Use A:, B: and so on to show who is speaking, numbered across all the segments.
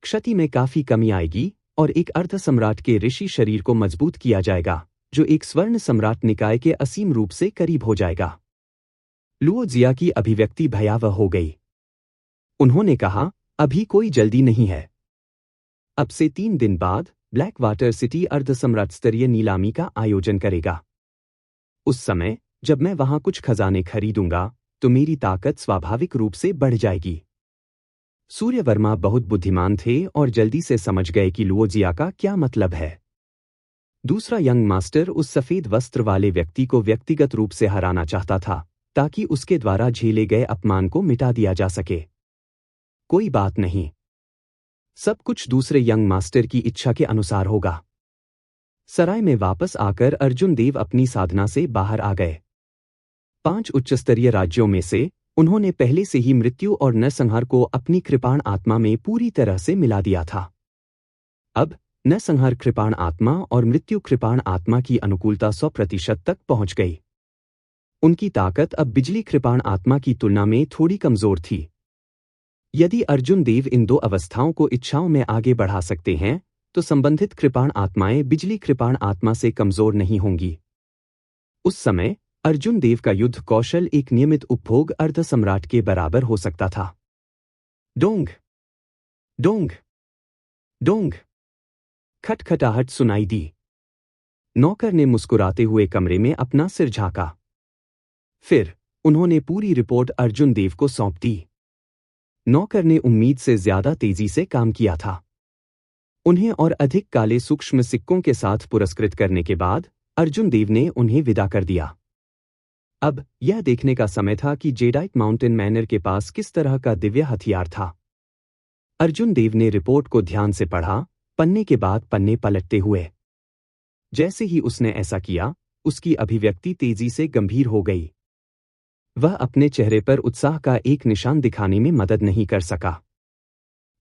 A: क्षति में काफी कमी आएगी और एक अर्ध सम्राट के ऋषि शरीर को मजबूत किया जाएगा, जो एक स्वर्ण सम्राट निकाय के असीम रूप से करीब हो जाएगा। लुओ जिया की अभिव्यक्ति भयावह हो गई। उन्होंने कहा, अभी कोई जल्दी नहीं है। अब से 3 दिन बाद ब्लैक वाटर सिटी अर्ध सम्राट स्तरीय नीलामी का आयोजन करेगा। उस समय जब मैं वहां कुछ खजाने खरीदूंगा तो मेरी ताकत स्वाभाविक रूप से बढ़ जाएगी। सूर्यवर्मा बहुत बुद्धिमान थे और जल्दी से समझ गए कि लुओ जिया का क्या मतलब है। दूसरा यंग मास्टर उस सफेद वस्त्र वाले व्यक्ति को व्यक्तिगत रूप से हराना चाहता था ताकि उसके द्वारा झेले गए अपमान को मिटा दिया जा सके। कोई बात नहीं, सब कुछ दूसरे यंग मास्टर की इच्छा के अनुसार होगा। सराय में वापस आकर अर्जुन देव अपनी साधना से बाहर आ गए। 5 उच्चस्तरीय राज्यों में से उन्होंने पहले से ही मृत्यु और नरसंहार को अपनी कृपाण आत्मा में पूरी तरह से मिला दिया था। अब नरसंहार कृपाण आत्मा और मृत्यु कृपाण आत्मा की अनुकूलता 100% तक पहुंच गई। उनकी ताकत अब बिजली कृपाण आत्मा की तुलना में थोड़ी कमजोर थी। यदि अर्जुन देव इन 2 अवस्थाओं को इच्छाओं में आगे बढ़ा सकते हैं तो संबंधित कृपाण आत्माएं बिजली कृपाण आत्मा से कमजोर नहीं होंगी। उस समय अर्जुन देव का युद्ध कौशल एक नियमित उपभोग अर्ध सम्राट के बराबर हो सकता था। डोंग डोंग डोंग खटखटाहट सुनाई दी। नौकर ने मुस्कुराते हुए कमरे में अपना सिर झांका। फिर उन्होंने पूरी रिपोर्ट अर्जुन देव को सौंप दी। नौकर ने उम्मीद से ज्यादा तेजी से काम किया था। उन्हें और अधिक काले सूक्ष्म सिक्कों के साथ पुरस्कृत करने के बाद अर्जुन देव ने उन्हें विदा कर दिया। अब यह देखने का समय था कि जेडाइट माउंटेन मैनर के पास किस तरह का दिव्य हथियार था। अर्जुन देव ने रिपोर्ट को ध्यान से पढ़ा, पन्ने के बाद पन्ने पलटते हुए। जैसे ही उसने ऐसा किया, उसकी अभिव्यक्ति तेजी से गंभीर हो गई। वह अपने चेहरे पर उत्साह का एक निशान दिखाने में मदद नहीं कर सका।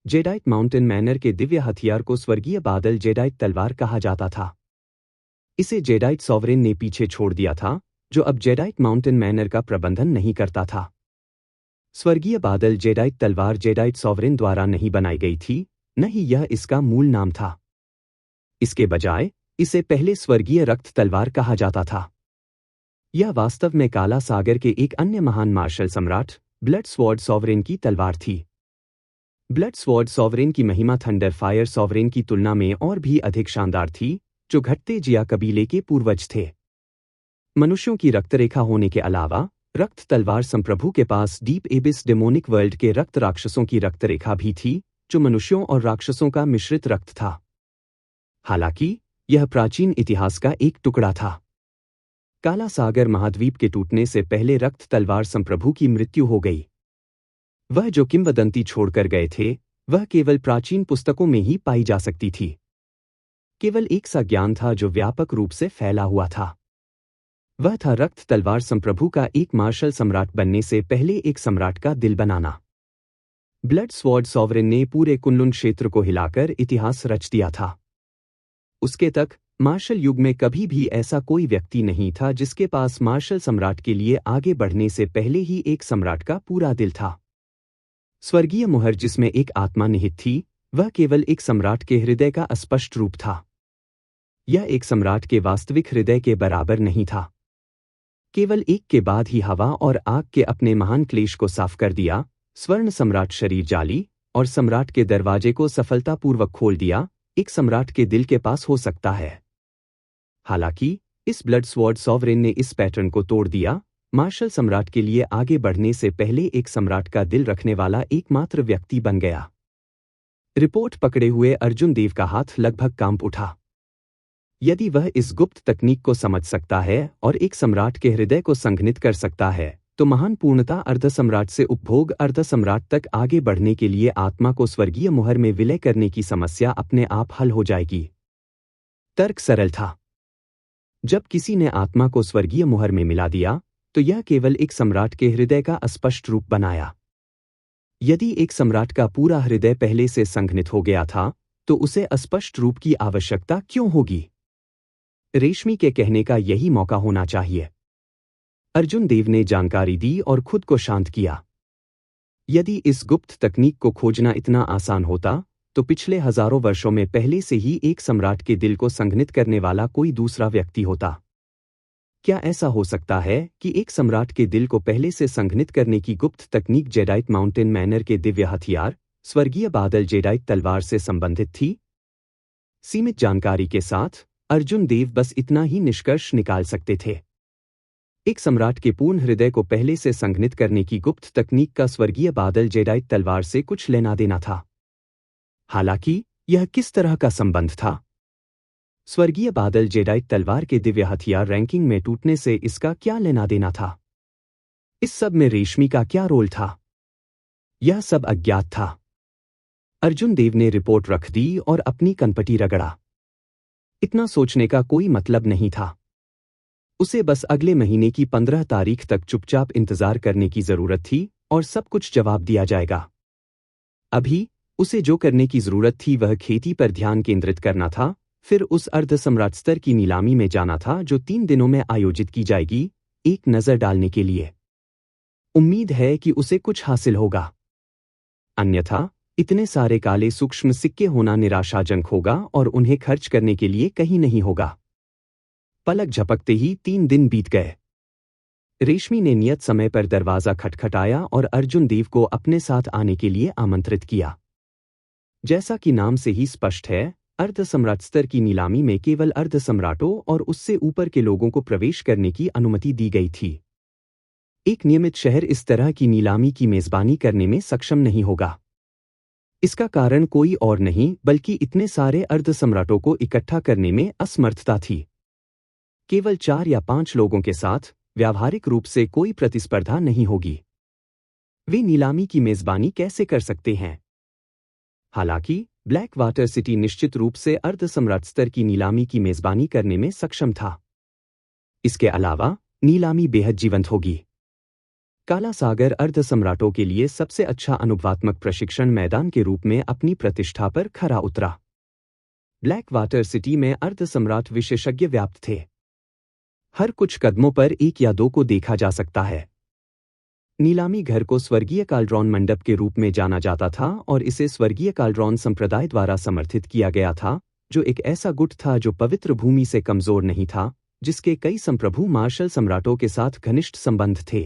A: जेडाइट माउंटेन मैनर के दिव्य हथियार को स्वर्गीय बादल जेडाइट तलवार कहा जाता था। इसे जेडाइट सॉवरेन ने पीछे छोड़ दिया था, जो अब जेडाइट माउंटेन मैनर का प्रबंधन नहीं करता था। स्वर्गीय बादल जेडाइट तलवार जेडाइट सॉवरेन द्वारा नहीं बनाई गई थी, न ही यह इसका मूल नाम था। इसके बजाय इसे पहले स्वर्गीय रक्त तलवार कहा जाता था। यह वास्तव में काला सागर के एक अन्य महान मार्शल सम्राट ब्लड स्वॉर्ड सॉवरेन की तलवार थी। ब्लड स्वॉर्ड सॉवरेन की महिमा थंडर फायर सॉवरेन की तुलना में और भी अधिक शानदार थी, जो घटते जिया कबीले के पूर्वज थे। मनुष्यों की रक्तरेखा होने के अलावा रक्त तलवार संप्रभु के पास डीप एबिस डेमोनिक वर्ल्ड के रक्त राक्षसों की रक्तरेखा भी थी, जो मनुष्यों और राक्षसों का मिश्रित रक्त था। हालांकि यह प्राचीन इतिहास का एक टुकड़ा था। काला सागर महाद्वीप के टूटने से पहले रक्त तलवार संप्रभु की मृत्यु हो गई। वह जो किंवदंती छोड़कर गए थे, वह केवल प्राचीन पुस्तकों में ही पाई जा सकती थी। केवल एक सा ज्ञान था जो व्यापक रूप से फैला हुआ था। वह था रक्त तलवार संप्रभु का एक मार्शल सम्राट बनने से पहले एक सम्राट का दिल बनाना। ब्लड स्वॉर्ड सॉवरेन ने पूरे कुनलुन क्षेत्र को हिलाकर इतिहास रच दिया था। उसके तक मार्शल युग में कभी भी ऐसा कोई व्यक्ति नहीं था जिसके पास मार्शल सम्राट के लिए आगे बढ़ने से पहले ही एक सम्राट का पूरा दिल था। स्वर्गीय मुहर जिसमें एक आत्मा निहित थी, वह केवल एक सम्राट के हृदय का अस्पष्ट रूप था। यह एक सम्राट के वास्तविक हृदय के बराबर नहीं था। केवल एक के बाद ही हवा और आग के अपने महान क्लेश को साफ कर दिया, स्वर्ण सम्राट शरीर जाली और सम्राट के दरवाजे को सफलतापूर्वक खोल दिया, एक सम्राट के दिल के पास हो सकता है। हालांकि इस ब्लड स्वॉर्ड सॉवरेन ने इस पैटर्न को तोड़ दिया। मार्शल सम्राट के लिए आगे बढ़ने से पहले एक सम्राट का दिल रखने वाला एकमात्र व्यक्ति बन गया। रिपोर्ट पकड़े हुए अर्जुन देव का हाथ लगभग कांप उठा। यदि वह इस गुप्त तकनीक को समझ सकता है और एक सम्राट के हृदय को संघनित कर सकता है, तो महान पूर्णता अर्ध सम्राट से उपभोग अर्ध सम्राट तक आगे बढ़ने के लिए आत्मा को स्वर्गीय मुहर में विलय करने की समस्या अपने आप हल हो जाएगी। तर्क सरल था। जब किसी ने आत्मा को स्वर्गीय मुहर में मिला दिया, तो यह केवल एक सम्राट के हृदय का अस्पष्ट रूप बनाया। यदि एक सम्राट का पूरा हृदय पहले से संघनित हो गया था, तो उसे अस्पष्ट रूप की आवश्यकता क्यों होगी? रेशमी के कहने का यही मौका होना चाहिए। अर्जुन देव ने जानकारी दी और खुद को शांत किया। यदि इस गुप्त तकनीक को खोजना इतना आसान होता, तो पिछले हजारों वर्षों में पहले से ही एक सम्राट के दिल को संघनित करने वाला कोई दूसरा व्यक्ति होता। क्या ऐसा हो सकता है कि एक सम्राट के दिल को पहले से संघनित करने की गुप्त तकनीक जेडाइट माउंटेन मैनर के दिव्य हथियार, स्वर्गीय बादल जेडाइट तलवार से संबंधित थी? सीमित जानकारी के साथ अर्जुन देव बस इतना ही निष्कर्ष निकाल सकते थे। एक सम्राट के पूर्ण हृदय को पहले से संघनित करने की गुप्त तकनीक का स्वर्गीय बादल जेडाइट तलवार से कुछ लेना देना था। हालांकि यह किस तरह का संबंध था? स्वर्गीय बादल जेडाइट तलवार के दिव्य हथियार रैंकिंग में टूटने से इसका क्या लेना देना था? इस सब में रेशमी का क्या रोल था? यह सब अज्ञात था। अर्जुन देव ने रिपोर्ट रख दी और अपनी कनपटी रगड़ा। इतना सोचने का कोई मतलब नहीं था। उसे बस अगले महीने की 15 तारीख तक चुपचाप इंतजार करने की जरूरत थी और सब कुछ जवाब दिया जाएगा। अभी उसे जो करने की जरूरत थी वह खेती पर ध्यान केंद्रित करना था, फिर उस अर्ध सम्राट स्तर की नीलामी में जाना था जो 3 दिनों में आयोजित की जाएगी, एक नजर डालने के लिए। उम्मीद है कि उसे कुछ हासिल होगा, अन्यथा इतने सारे काले सूक्ष्म सिक्के होना निराशाजनक होगा और उन्हें खर्च करने के लिए कहीं नहीं होगा। पलक झपकते ही 3 दिन बीत गए। रेशमी ने नियत समय पर दरवाजा खटखटाया और अर्जुन देव को अपने साथ आने के लिए आमंत्रित किया। जैसा कि नाम से ही स्पष्ट है, अर्ध सम्राट स्तर की नीलामी में केवल अर्ध सम्राटों और उससे ऊपर के लोगों को प्रवेश करने की अनुमति दी गई थी। एक नियमित शहर इस तरह की नीलामी की मेजबानी करने में सक्षम नहीं होगा। इसका कारण कोई और नहीं बल्कि इतने सारे अर्ध सम्राटों को इकट्ठा करने में असमर्थता थी। केवल 4 या 5 लोगों के साथ व्यावहारिक रूप से कोई प्रतिस्पर्धा नहीं होगी। वे नीलामी की मेजबानी कैसे कर सकते हैं? हालांकि ब्लैक वाटर सिटी निश्चित रूप से अर्ध सम्राट स्तर की नीलामी की मेजबानी करने में सक्षम था। इसके अलावा नीलामी बेहद जीवंत होगी। काला सागर अर्ध सम्राटों के लिए सबसे अच्छा अनुभवात्मक प्रशिक्षण मैदान के रूप में अपनी प्रतिष्ठा पर खरा उतरा। ब्लैक वाटर सिटी में अर्ध सम्राट विशेषज्ञ व्याप्त थे। हर कुछ कदमों पर 1 या 2 को देखा जा सकता है। नीलामी घर को स्वर्गीय काल्ड्रॉन मंडप के रूप में जाना जाता था और इसे स्वर्गीय काल्ड्रॉन संप्रदाय द्वारा समर्थित किया गया था, जो एक ऐसा गुट था जो पवित्र भूमि से कमजोर नहीं था, जिसके कई संप्रभु मार्शल सम्राटों के साथ घनिष्ठ संबंध थे।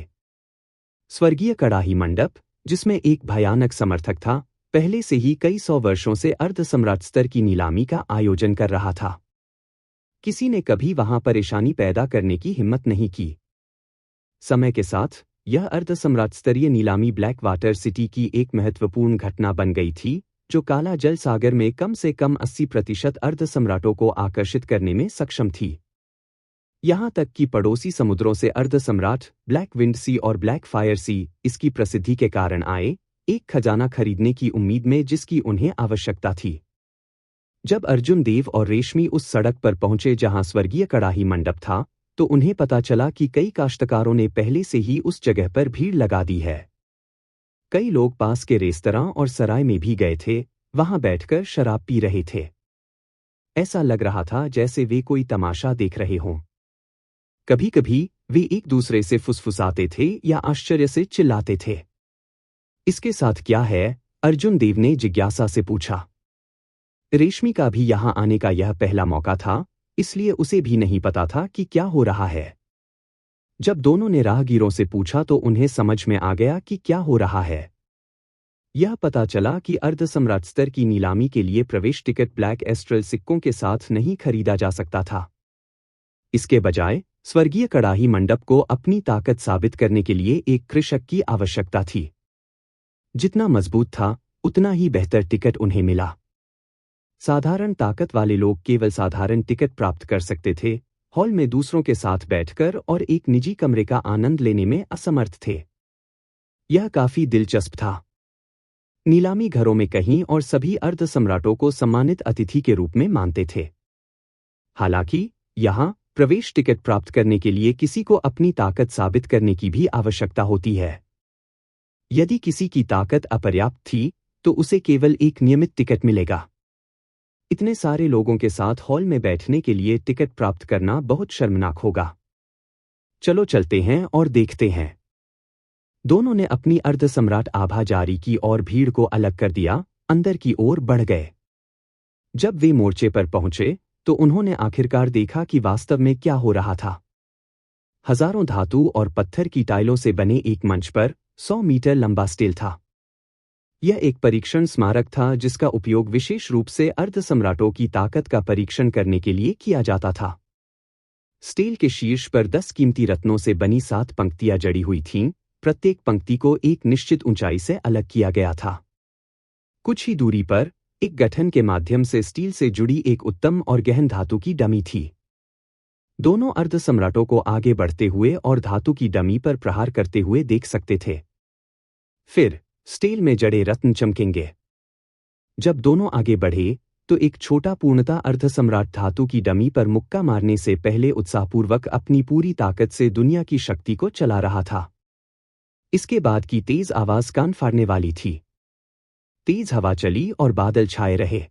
A: स्वर्गीय कड़ाही मंडप, जिसमें एक भयानक समर्थक था, पहले से ही कई 100 वर्षों से अर्ध सम्राट स्तर की नीलामी का आयोजन कर रहा था। किसी ने कभी वहां परेशानी पैदा करने की हिम्मत नहीं की। समय के साथ यह अर्ध सम्राट स्तरीय नीलामी ब्लैक वाटर सिटी की एक महत्वपूर्ण घटना बन गई थी, जो काला जल सागर में कम से कम 80% अर्ध सम्राटों को आकर्षित करने में सक्षम थी। यहां तक कि पड़ोसी समुद्रों से अर्ध सम्राट ब्लैक विंड सी और ब्लैक फायर सी इसकी प्रसिद्धि के कारण आए, एक खजाना खरीदने की उम्मीद में जिसकी उन्हें आवश्यकता थी। जब अर्जुन देव और रेशमी उस सड़क पर पहुंचे जहां स्वर्गीय कड़ाही मंडप था, तो उन्हें पता चला कि कई काश्तकारों ने पहले से ही उस जगह पर भीड़ लगा दी है। कई लोग पास के रेस्तरां और सराय में भी गए थे, वहां बैठकर शराब पी रहे थे। ऐसा लग रहा था जैसे वे कोई तमाशा देख रहे हों। कभी कभी वे एक दूसरे से फुसफुसाते थे या आश्चर्य से चिल्लाते थे। इसके साथ क्या है? अर्जुन देव ने जिज्ञासा से पूछा। रेशमी का भी यहां आने का यह पहला मौका था, इसलिए उसे भी नहीं पता था कि क्या हो रहा है। जब दोनों ने राहगीरों से पूछा तो उन्हें समझ में आ गया कि क्या हो रहा है। यह पता चला कि अर्ध सम्राट स्तर की नीलामी के लिए प्रवेश टिकट ब्लैक एस्ट्रल सिक्कों के साथ नहीं खरीदा जा सकता था। इसके बजाय स्वर्गीय कड़ाही मंडप को अपनी ताकत साबित करने के लिए एक कृषक की आवश्यकता थी। जितना मजबूत था, उतना ही बेहतर टिकट उन्हें मिला। साधारण ताकत वाले लोग केवल साधारण टिकट प्राप्त कर सकते थे, हॉल में दूसरों के साथ बैठकर और एक निजी कमरे का आनंद लेने में असमर्थ थे। यह काफी दिलचस्प था। नीलामी घरों में कहीं और सभी अर्ध सम्राटों को सम्मानित अतिथि के रूप में मानते थे। हालांकि यहां प्रवेश टिकट प्राप्त करने के लिए किसी को अपनी ताकत साबित करने की भी आवश्यकता होती है। यदि किसी की ताकत अपर्याप्त थी, तो उसे केवल एक नियमित टिकट मिलेगा। इतने सारे लोगों के साथ हॉल में बैठने के लिए टिकट प्राप्त करना बहुत शर्मनाक होगा। चलो चलते हैं और देखते हैं। दोनों ने अपनी अर्ध सम्राट आभा जारी की और भीड़ को अलग कर दिया, अंदर की ओर बढ़ गए। जब वे मोर्चे पर पहुंचे तो उन्होंने आखिरकार देखा कि वास्तव में क्या हो रहा था। हजारों धातु और पत्थर की टाइलों से बने एक मंच पर 100 मीटर लंबा स्टील था। यह एक परीक्षण स्मारक था जिसका उपयोग विशेष रूप से अर्धसम्राटों की ताकत का परीक्षण करने के लिए किया जाता था। स्टील के शीर्ष पर 10 कीमती रत्नों से बनी 7 पंक्तियां जड़ी हुई थीं, प्रत्येक पंक्ति को एक निश्चित ऊंचाई से अलग किया गया था। कुछ ही दूरी पर एक गठन के माध्यम से स्टील से जुड़ी एक उत्तम और गहन धातु की डमी थी। दोनों अर्धसम्राटों को आगे बढ़ते हुए और धातु की डमी पर प्रहार करते हुए देख सकते थे। फिर स्टील में जड़े रत्न चमकेंगे। जब दोनों आगे बढ़े तो एक छोटा पूर्णता अर्धसम्राट धातु की डमी पर मुक्का मारने से पहले उत्साहपूर्वक अपनी पूरी ताकत से दुनिया की शक्ति को चला रहा था। इसके बाद की तेज आवाज कान फाड़ने वाली थी। तेज हवा चली और बादल छाए रहे।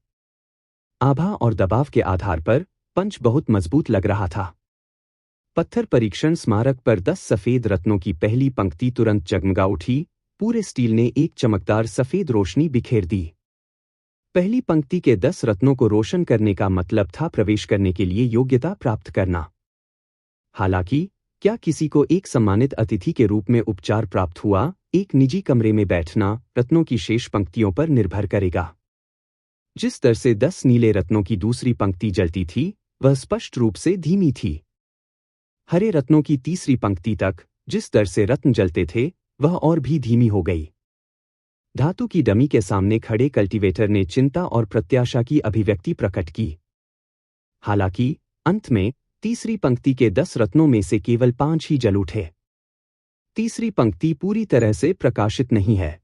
A: आभा और दबाव के आधार पर पंच बहुत मजबूत लग रहा था। पत्थर परीक्षण स्मारक पर 10 सफेद रत्नों की पहली पंक्ति तुरंत जगमगा उठी। पूरे स्टील ने एक चमकदार सफेद रोशनी बिखेर दी। पहली पंक्ति के 10 रत्नों को रोशन करने का मतलब था प्रवेश करने के लिए योग्यता प्राप्त करना। हालांकि क्या किसी को एक सम्मानित अतिथि के रूप में उपचार प्राप्त हुआ, एक निजी कमरे में बैठना रत्नों की शेष पंक्तियों पर निर्भर करेगा। जिस दर से 10 नीले रत्नों की दूसरी पंक्ति जलती थी वह स्पष्ट रूप से धीमी थी। हरे रत्नों की तीसरी पंक्ति तक जिस दर से रत्न जलते थे वह और भी धीमी हो गई। धातु की डमी के सामने खड़े कल्टीवेटर ने चिंता और प्रत्याशा की अभिव्यक्ति प्रकट की। हालांकि अंत में तीसरी पंक्ति के 10 रत्नों में से केवल 5 ही जल उठे। तीसरी पंक्ति पूरी तरह से प्रकाशित नहीं है।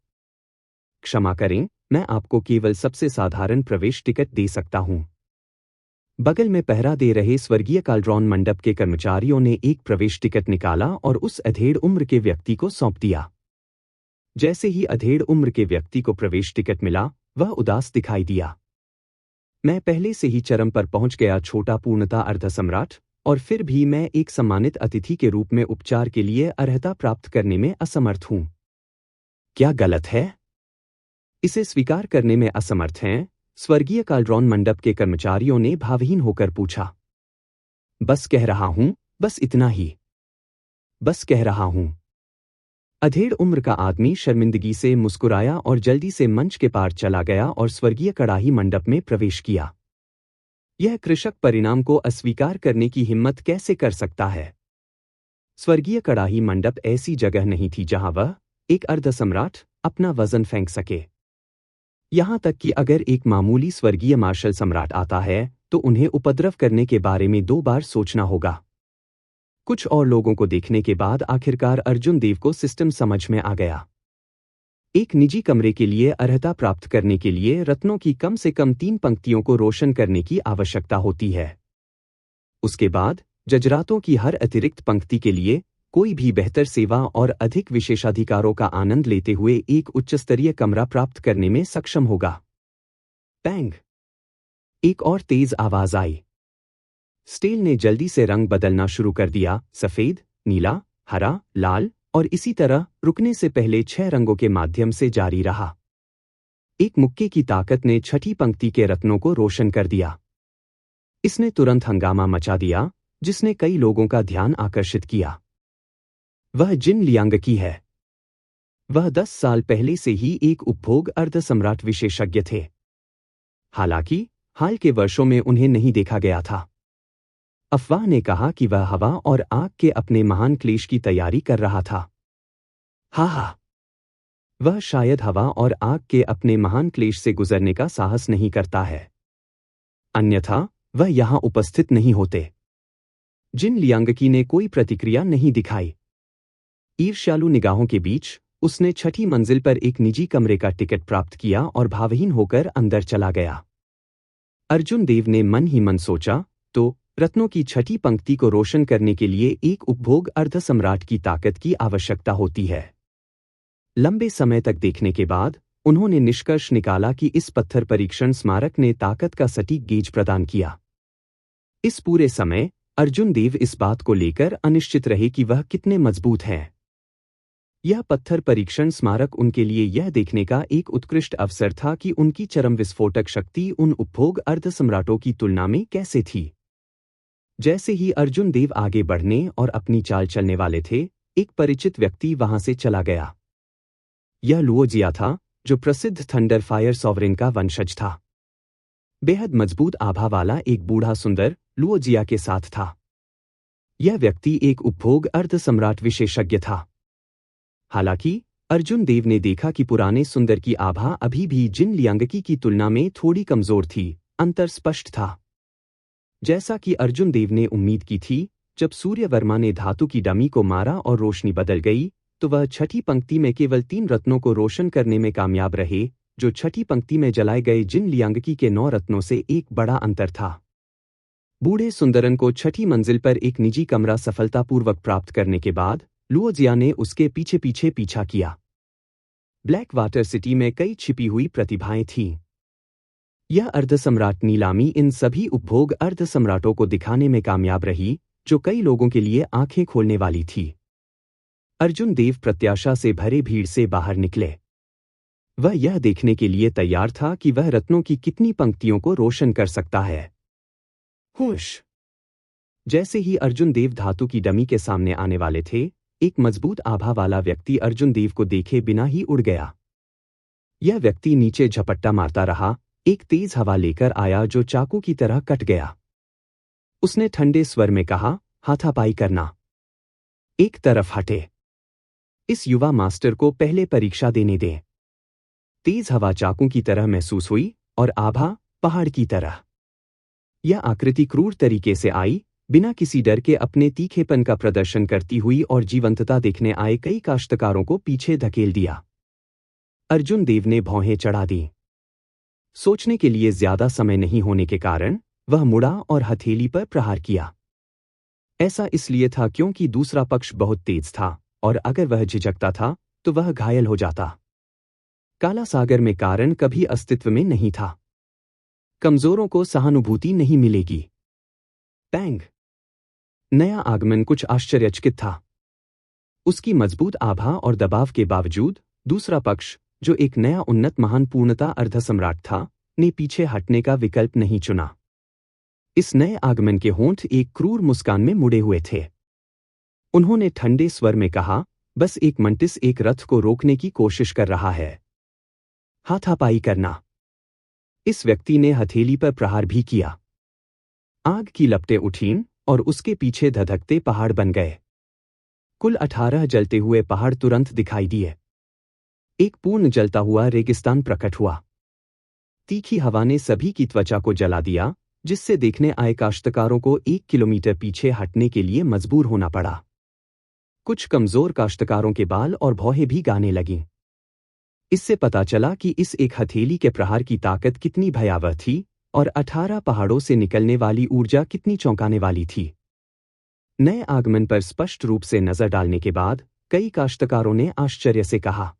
A: क्षमा करें, मैं आपको केवल सबसे साधारण प्रवेश टिकट दे सकता हूं। बगल में पहरा दे रहे स्वर्गीय काल्ड्रॉन मंडप के कर्मचारियों ने एक प्रवेश टिकट निकाला और उस अधेड़ उम्र के व्यक्ति को सौंप दिया। जैसे ही अधेड़ उम्र के व्यक्ति को प्रवेश टिकट मिला वह उदास दिखाई दिया। मैं पहले से ही चरम पर पहुंच गया छोटा पूर्णता अर्धसम्राट, और फिर भी मैं एक सम्मानित अतिथि के रूप में उपचार के लिए अर्हता प्राप्त करने में असमर्थ हूं। क्या गलत है? इसे स्वीकार करने में असमर्थ हैं? स्वर्गीय काल्ड्रॉन मंडप के कर्मचारियों ने भावहीन होकर पूछा। बस कह रहा हूं, बस इतना ही। बस कह रहा हूं। अधेड़ उम्र का आदमी शर्मिंदगी से मुस्कुराया और जल्दी से मंच के पार चला गया और स्वर्गीय कड़ाही मंडप में प्रवेश किया। यह कृषक परिणाम को अस्वीकार करने की हिम्मत कैसे कर सकता है? स्वर्गीय कड़ाही मंडप ऐसी जगह नहीं थी जहां वह, एक अर्धसम्राट, अपना वजन फेंक सके। यहां तक कि अगर एक मामूली स्वर्गीय मार्शल सम्राट आता है तो उन्हें उपद्रव करने के बारे में 2 बार सोचना होगा। कुछ और लोगों को देखने के बाद आखिरकार अर्जुन देव को सिस्टम समझ में आ गया। एक निजी कमरे के लिए अर्हता प्राप्त करने के लिए रत्नों की कम से कम 3 पंक्तियों को रोशन करने की आवश्यकता होती है। उसके बाद जजरातों की हर अतिरिक्त पंक्ति के लिए कोई भी बेहतर सेवा और अधिक विशेषाधिकारों का आनंद लेते हुए एक उच्चस्तरीय कमरा प्राप्त करने में सक्षम होगा। पैंग! एक और तेज आवाज आई। स्टील ने जल्दी से रंग बदलना शुरू कर दिया, सफेद, नीला, हरा, लाल, और इसी तरह रुकने से पहले 6 रंगों के माध्यम से जारी रहा। एक मुक्के की ताकत ने छठी पंक्ति के रत्नों को रोशन कर दिया। इसने तुरंत हंगामा मचा दिया, जिसने कई लोगों का ध्यान आकर्षित किया। वह जिन लियांग की है। वह 10 साल पहले से ही एक उपभोग अर्धसम्राट विशेषज्ञ थे। हालांकि हाल के वर्षों में उन्हें नहीं देखा गया था। अफवाह ने कहा कि वह हवा और आग के अपने महान क्लेश की तैयारी कर रहा था। हा, वह शायद हवा और आग के अपने महान क्लेश से गुजरने का साहस नहीं करता है, अन्यथा वह यहां उपस्थित नहीं होते। जिन लियांगकी ने कोई प्रतिक्रिया नहीं दिखाई। ईर्ष्यालु निगाहों के बीच उसने छठी मंजिल पर एक निजी कमरे का टिकट प्राप्त किया और भावहीन होकर अंदर चला गया। अर्जुन देव ने मन ही मन सोचा, तो रत्नों की छठी पंक्ति को रोशन करने के लिए एक उपभोग अर्धसम्राट की ताकत की आवश्यकता होती है। लंबे समय तक देखने के बाद उन्होंने निष्कर्ष निकाला कि इस पत्थर परीक्षण स्मारक ने ताकत का सटीक गेज प्रदान किया। इस पूरे समय अर्जुन देव इस बात को लेकर अनिश्चित रहे कि वह कितने मजबूत हैं। यह पत्थर परीक्षण स्मारक उनके लिए यह देखने का एक उत्कृष्ट अवसर था कि उनकी चरम विस्फोटक शक्ति उन उपभोग अर्धसम्राटों की तुलना में कैसे थी। जैसे ही अर्जुन देव आगे बढ़ने और अपनी चाल चलने वाले थे, एक परिचित व्यक्ति वहां से चला गया। यह लुओ जिया था, जो प्रसिद्ध थंडर फायर सॉवरेन का वंशज था। बेहद मजबूत आभा वाला एक बूढ़ा सुंदर लुओ जिया के साथ था। यह व्यक्ति एक उपभोग अर्धसम्राट विशेषज्ञ था। हालांकि अर्जुन देव ने देखा कि पुराने सुंदर की आभा अभी भी जिन लियांगकी की तुलना में थोड़ी कमजोर थी, अंतर स्पष्ट था। जैसा कि अर्जुन देव ने उम्मीद की थी, जब सूर्यवर्मा ने धातु की डमी को मारा और रोशनी बदल गई, तो वह छठी पंक्ति में केवल 3 रत्नों को रोशन करने में कामयाब रहे, जो छठी पंक्ति में जलाए गए जिन लियांगकी के 9 रत्नों से एक बड़ा अंतर था। बूढ़े सुंदरन को छठी मंजिल पर एक निजी कमरा सफलतापूर्वक प्राप्त करने के बाद लुओ जिया ने उसके पीछे पीछे पीछा किया। ब्लैक वाटर सिटी में कई छिपी हुई प्रतिभाएं थीं। यह अर्धसम्राट नीलामी इन सभी उपभोग अर्धसम्राटों को दिखाने में कामयाब रही, जो कई लोगों के लिए आंखें खोलने वाली थी। अर्जुन देव प्रत्याशा से भरे भीड़ से बाहर निकले। वह यह देखने के लिए तैयार था कि वह रत्नों की कितनी पंक्तियों को रोशन कर सकता है। हुश! जैसे ही अर्जुन देव धातु की डमी के सामने आने वाले थे, एक मजबूत आभा वाला व्यक्ति अर्जुन देव को देखे बिना ही उड़ गया। यह व्यक्ति नीचे झपट्टा मारता रहा, एक तेज हवा लेकर आया जो चाकू की तरह कट गया। उसने ठंडे स्वर में कहा, हाथापाई करना। एक तरफ हटे। इस युवा मास्टर को पहले परीक्षा देने दें। तेज हवा चाकू की तरह महसूस हुई और आभा पहाड़ की तरह। यह आकृति क्रूर तरीके से आई, बिना किसी डर के अपने तीखेपन का प्रदर्शन करती हुई और जीवंतता देखने आए कई काश्तकारों को पीछे धकेल दिया। अर्जुन देव ने भौहें चढ़ा दी। सोचने के लिए ज्यादा समय नहीं होने के कारण वह मुड़ा और हथेली पर प्रहार किया। ऐसा इसलिए था क्योंकि दूसरा पक्ष बहुत तेज था और अगर वह झिझकता था तो वह घायल हो जाता। काला सागर में कारण कभी अस्तित्व में नहीं था। कमजोरों को सहानुभूति नहीं मिलेगी। पैंग! नया आगमन कुछ आश्चर्यचकित था। उसकी मजबूत आभा और दबाव के बावजूद दूसरा पक्ष, जो एक नया उन्नत महान पूर्णता अर्धसम्राट था, ने पीछे हटने का विकल्प नहीं चुना। इस नए आगमन के होंठ एक क्रूर मुस्कान में मुड़े हुए थे। उन्होंने ठंडे स्वर में कहा, बस एक मंटिस एक रथ को रोकने की कोशिश कर रहा है। हाथापाई करना। इस व्यक्ति ने हथेली पर प्रहार भी किया। आग की लपटें उठीं और उसके पीछे धधकते पहाड़ बन गए। कुल 18 जलते हुए पहाड़ तुरंत दिखाई दिए। एक पूर्ण जलता हुआ रेगिस्तान प्रकट हुआ। तीखी हवा ने सभी की त्वचा को जला दिया, जिससे देखने आए काश्तकारों को 1 किलोमीटर पीछे हटने के लिए मजबूर होना पड़ा। कुछ कमजोर काश्तकारों के बाल और भौहें भी गाने लगीं। इससे पता चला कि इस एक हथेली के प्रहार की ताकत कितनी भयावह थी और 18 पहाड़ों से निकलने वाली ऊर्जा कितनी चौंकाने वाली थी। नए आगमन पर स्पष्ट रूप से नजर डालने के बाद कई काश्तकारों ने आश्चर्य से कहा।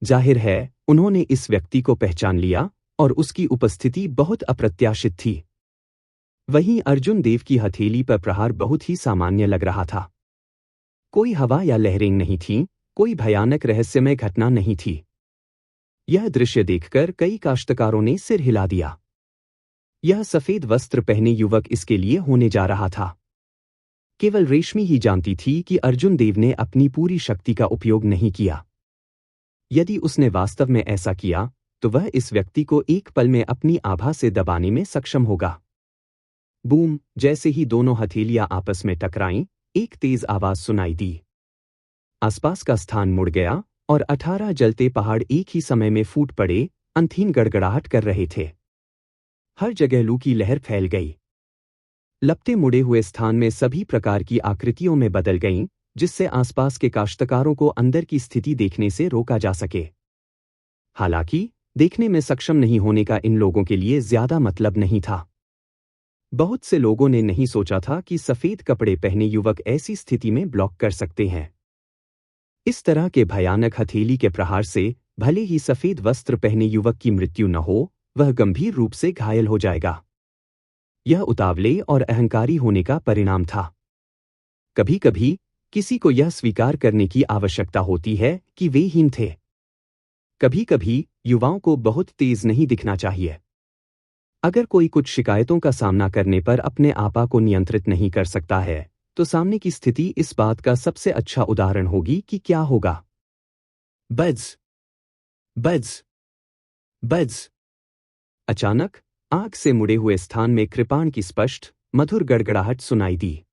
A: जाहिर है, उन्होंने इस व्यक्ति को पहचान लिया और उसकी उपस्थिति बहुत अप्रत्याशित थी। वहीं अर्जुन देव की हथेली पर प्रहार बहुत ही सामान्य लग रहा था। कोई हवा या लहरें नहीं थीं, कोई भयानक रहस्यमय घटना नहीं थी। यह दृश्य देखकर कई काश्तकारों ने सिर हिला दिया। यह सफेद वस्त्र पहने युवक इसके लिए होने जा रहा था। केवल रेशमी ही जानती थी कि अर्जुन देव ने अपनी पूरी शक्ति का उपयोग नहीं किया। यदि उसने वास्तव में ऐसा किया, तो वह इस व्यक्ति को एक पल में अपनी आभा से दबाने में सक्षम होगा। बूम! जैसे ही दोनों हथेलियां आपस में टकराईं, एक तेज आवाज सुनाई दी। आसपास का स्थान मुड़ गया और 18 जलते पहाड़ एक ही समय में फूट पड़े, अंधीन गड़गड़ाहट कर रहे थे। हर जगह लू की लहर फैल गई। लपटे मुड़े हुए स्थान में सभी प्रकार की आकृतियों में बदल गईं, जिससे आसपास के काश्तकारों को अंदर की स्थिति देखने से रोका जा सके। हालांकि देखने में सक्षम नहीं होने का इन लोगों के लिए ज्यादा मतलब नहीं था। बहुत से लोगों ने नहीं सोचा था कि सफेद कपड़े पहने युवक ऐसी स्थिति में ब्लॉक कर सकते हैं। इस तरह के भयानक हथेली के प्रहार से भले ही सफेद वस्त्र पहने युवक की मृत्यु न हो, वह गंभीर रूप से घायल हो जाएगा। यह उतावले और अहंकारी होने का परिणाम था। कभी-कभी किसी को यह स्वीकार करने की आवश्यकता होती है कि वे हीन थे। कभी कभी युवाओं को बहुत तेज नहीं दिखना चाहिए। अगर कोई कुछ शिकायतों का सामना करने पर अपने आपा को नियंत्रित नहीं कर सकता है, तो सामने की स्थिति इस बात का सबसे अच्छा उदाहरण होगी कि क्या होगा। Buzz buzz buzz. अचानक आग से मुड़े हुए स्थान में कृपाण की स्पष्ट मधुर गड़गड़ाहट सुनाई दी।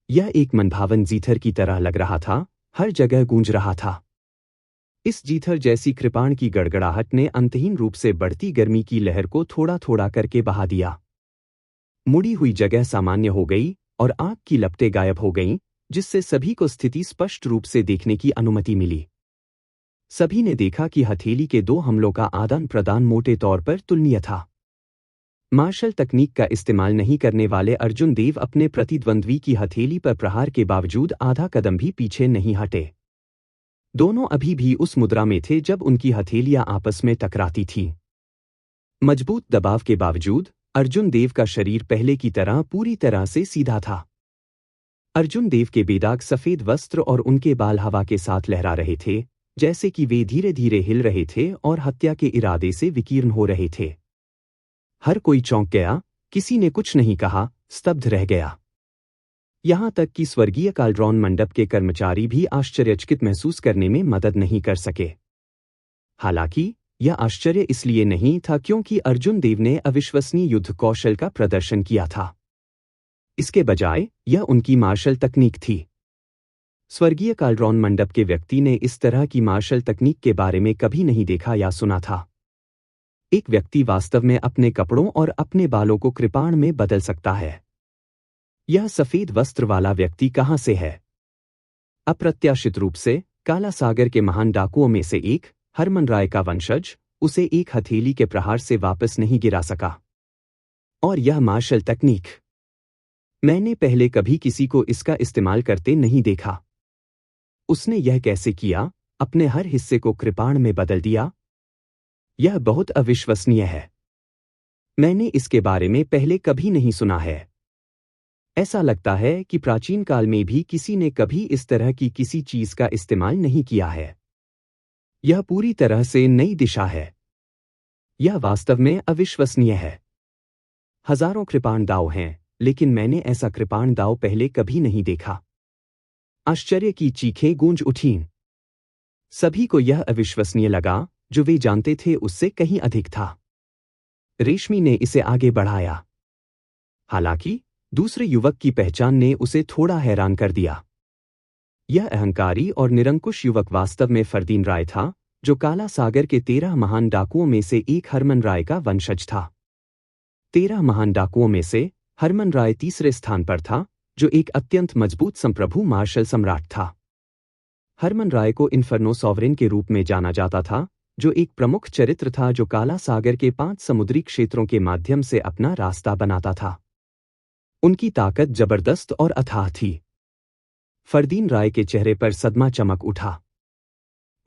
A: यह एक मनभावन जीथर की तरह लग रहा था, हर जगह गूंज रहा था। इस जीथर जैसी कृपाण की गड़गड़ाहट ने अंतहीन रूप से बढ़ती गर्मी की लहर को थोड़ा थोड़ा करके बहा दिया। मुड़ी हुई जगह सामान्य हो गई और आग की लपटें गायब हो गईं, जिससे सभी को स्थिति स्पष्ट रूप से देखने की अनुमति मिली। सभी ने देखा कि हथेली के दो हमलों का आदान प्रदान मोटे तौर पर तुलनीय था। मार्शल तकनीक का इस्तेमाल नहीं करने वाले अर्जुन देव अपने प्रतिद्वंद्वी की हथेली पर प्रहार के बावजूद आधा कदम भी पीछे नहीं हटे। दोनों अभी भी उस मुद्रा में थे जब उनकी हथेलियां आपस में टकराती थीं। मजबूत दबाव के बावजूद अर्जुन देव का शरीर पहले की तरह पूरी तरह से सीधा था। अर्जुन देव के बेदाग सफेद वस्त्र और उनके बाल हवा के साथ लहरा रहे थे, जैसे कि वे धीरे धीरे हिल रहे थे और हत्या के इरादे से विकीर्ण हो रहे थे। हर कोई चौंक गया, किसी ने कुछ नहीं कहा, स्तब्ध रह गया। यहां तक कि स्वर्गीय कालड्रॉन मंडप के कर्मचारी भी आश्चर्यचकित महसूस करने में मदद नहीं कर सके। हालांकि यह आश्चर्य इसलिए नहीं था क्योंकि अर्जुन देव ने अविश्वसनीय युद्ध कौशल का प्रदर्शन किया था। इसके बजाय यह उनकी मार्शल तकनीक थी। स्वर्गीय कालड्रॉन मंडप के व्यक्ति ने इस तरह की मार्शल तकनीक के बारे में कभी नहीं देखा या सुना था। एक व्यक्ति वास्तव में अपने कपड़ों और अपने बालों को कृपाण में बदल सकता है। यह सफेद वस्त्र वाला व्यक्ति कहां से है? अप्रत्याशित रूप से काला सागर के महान डाकुओं में से एक, हरमन राय का वंशज, उसे एक हथेली के प्रहार से वापस नहीं गिरा सका। और यह मार्शल तकनीक, मैंने पहले कभी किसी को इसका इस्तेमाल करते नहीं देखा। उसने यह कैसे किया? अपने हर हिस्से को कृपाण में बदल दिया। यह बहुत अविश्वसनीय है। मैंने इसके बारे में पहले कभी नहीं सुना है। ऐसा लगता है कि प्राचीन काल में भी किसी ने कभी इस तरह की किसी चीज का इस्तेमाल नहीं किया है। यह पूरी तरह से नई दिशा है। यह वास्तव में अविश्वसनीय है। हजारों कृपाण दांव हैं, लेकिन मैंने ऐसा कृपाण दांव पहले कभी नहीं देखा। आश्चर्य की चीखें गूंज उठीं। सभी को यह अविश्वसनीय लगा, जो वे जानते थे उससे कहीं अधिक था। रेशमी ने इसे आगे बढ़ाया। हालांकि दूसरे युवक की पहचान ने उसे थोड़ा हैरान कर दिया। यह अहंकारी और निरंकुश युवक वास्तव में फरदीन राय था, जो काला सागर के 13 महान डाकुओं में से एक हरमन राय का वंशज था। 13 महान डाकुओं में से हरमन राय तीसरे स्थान पर था, जो एक अत्यंत मजबूत संप्रभु मार्शल सम्राट था। हरमन राय को इन्फर्नो सॉवरेन के रूप में जाना जाता था, जो एक प्रमुख चरित्र था जो काला सागर के 5 समुद्री क्षेत्रों के माध्यम से अपना रास्ता बनाता था। उनकी ताकत जबरदस्त और अथाह थी। फरदीन राय के चेहरे पर सदमा चमक उठा।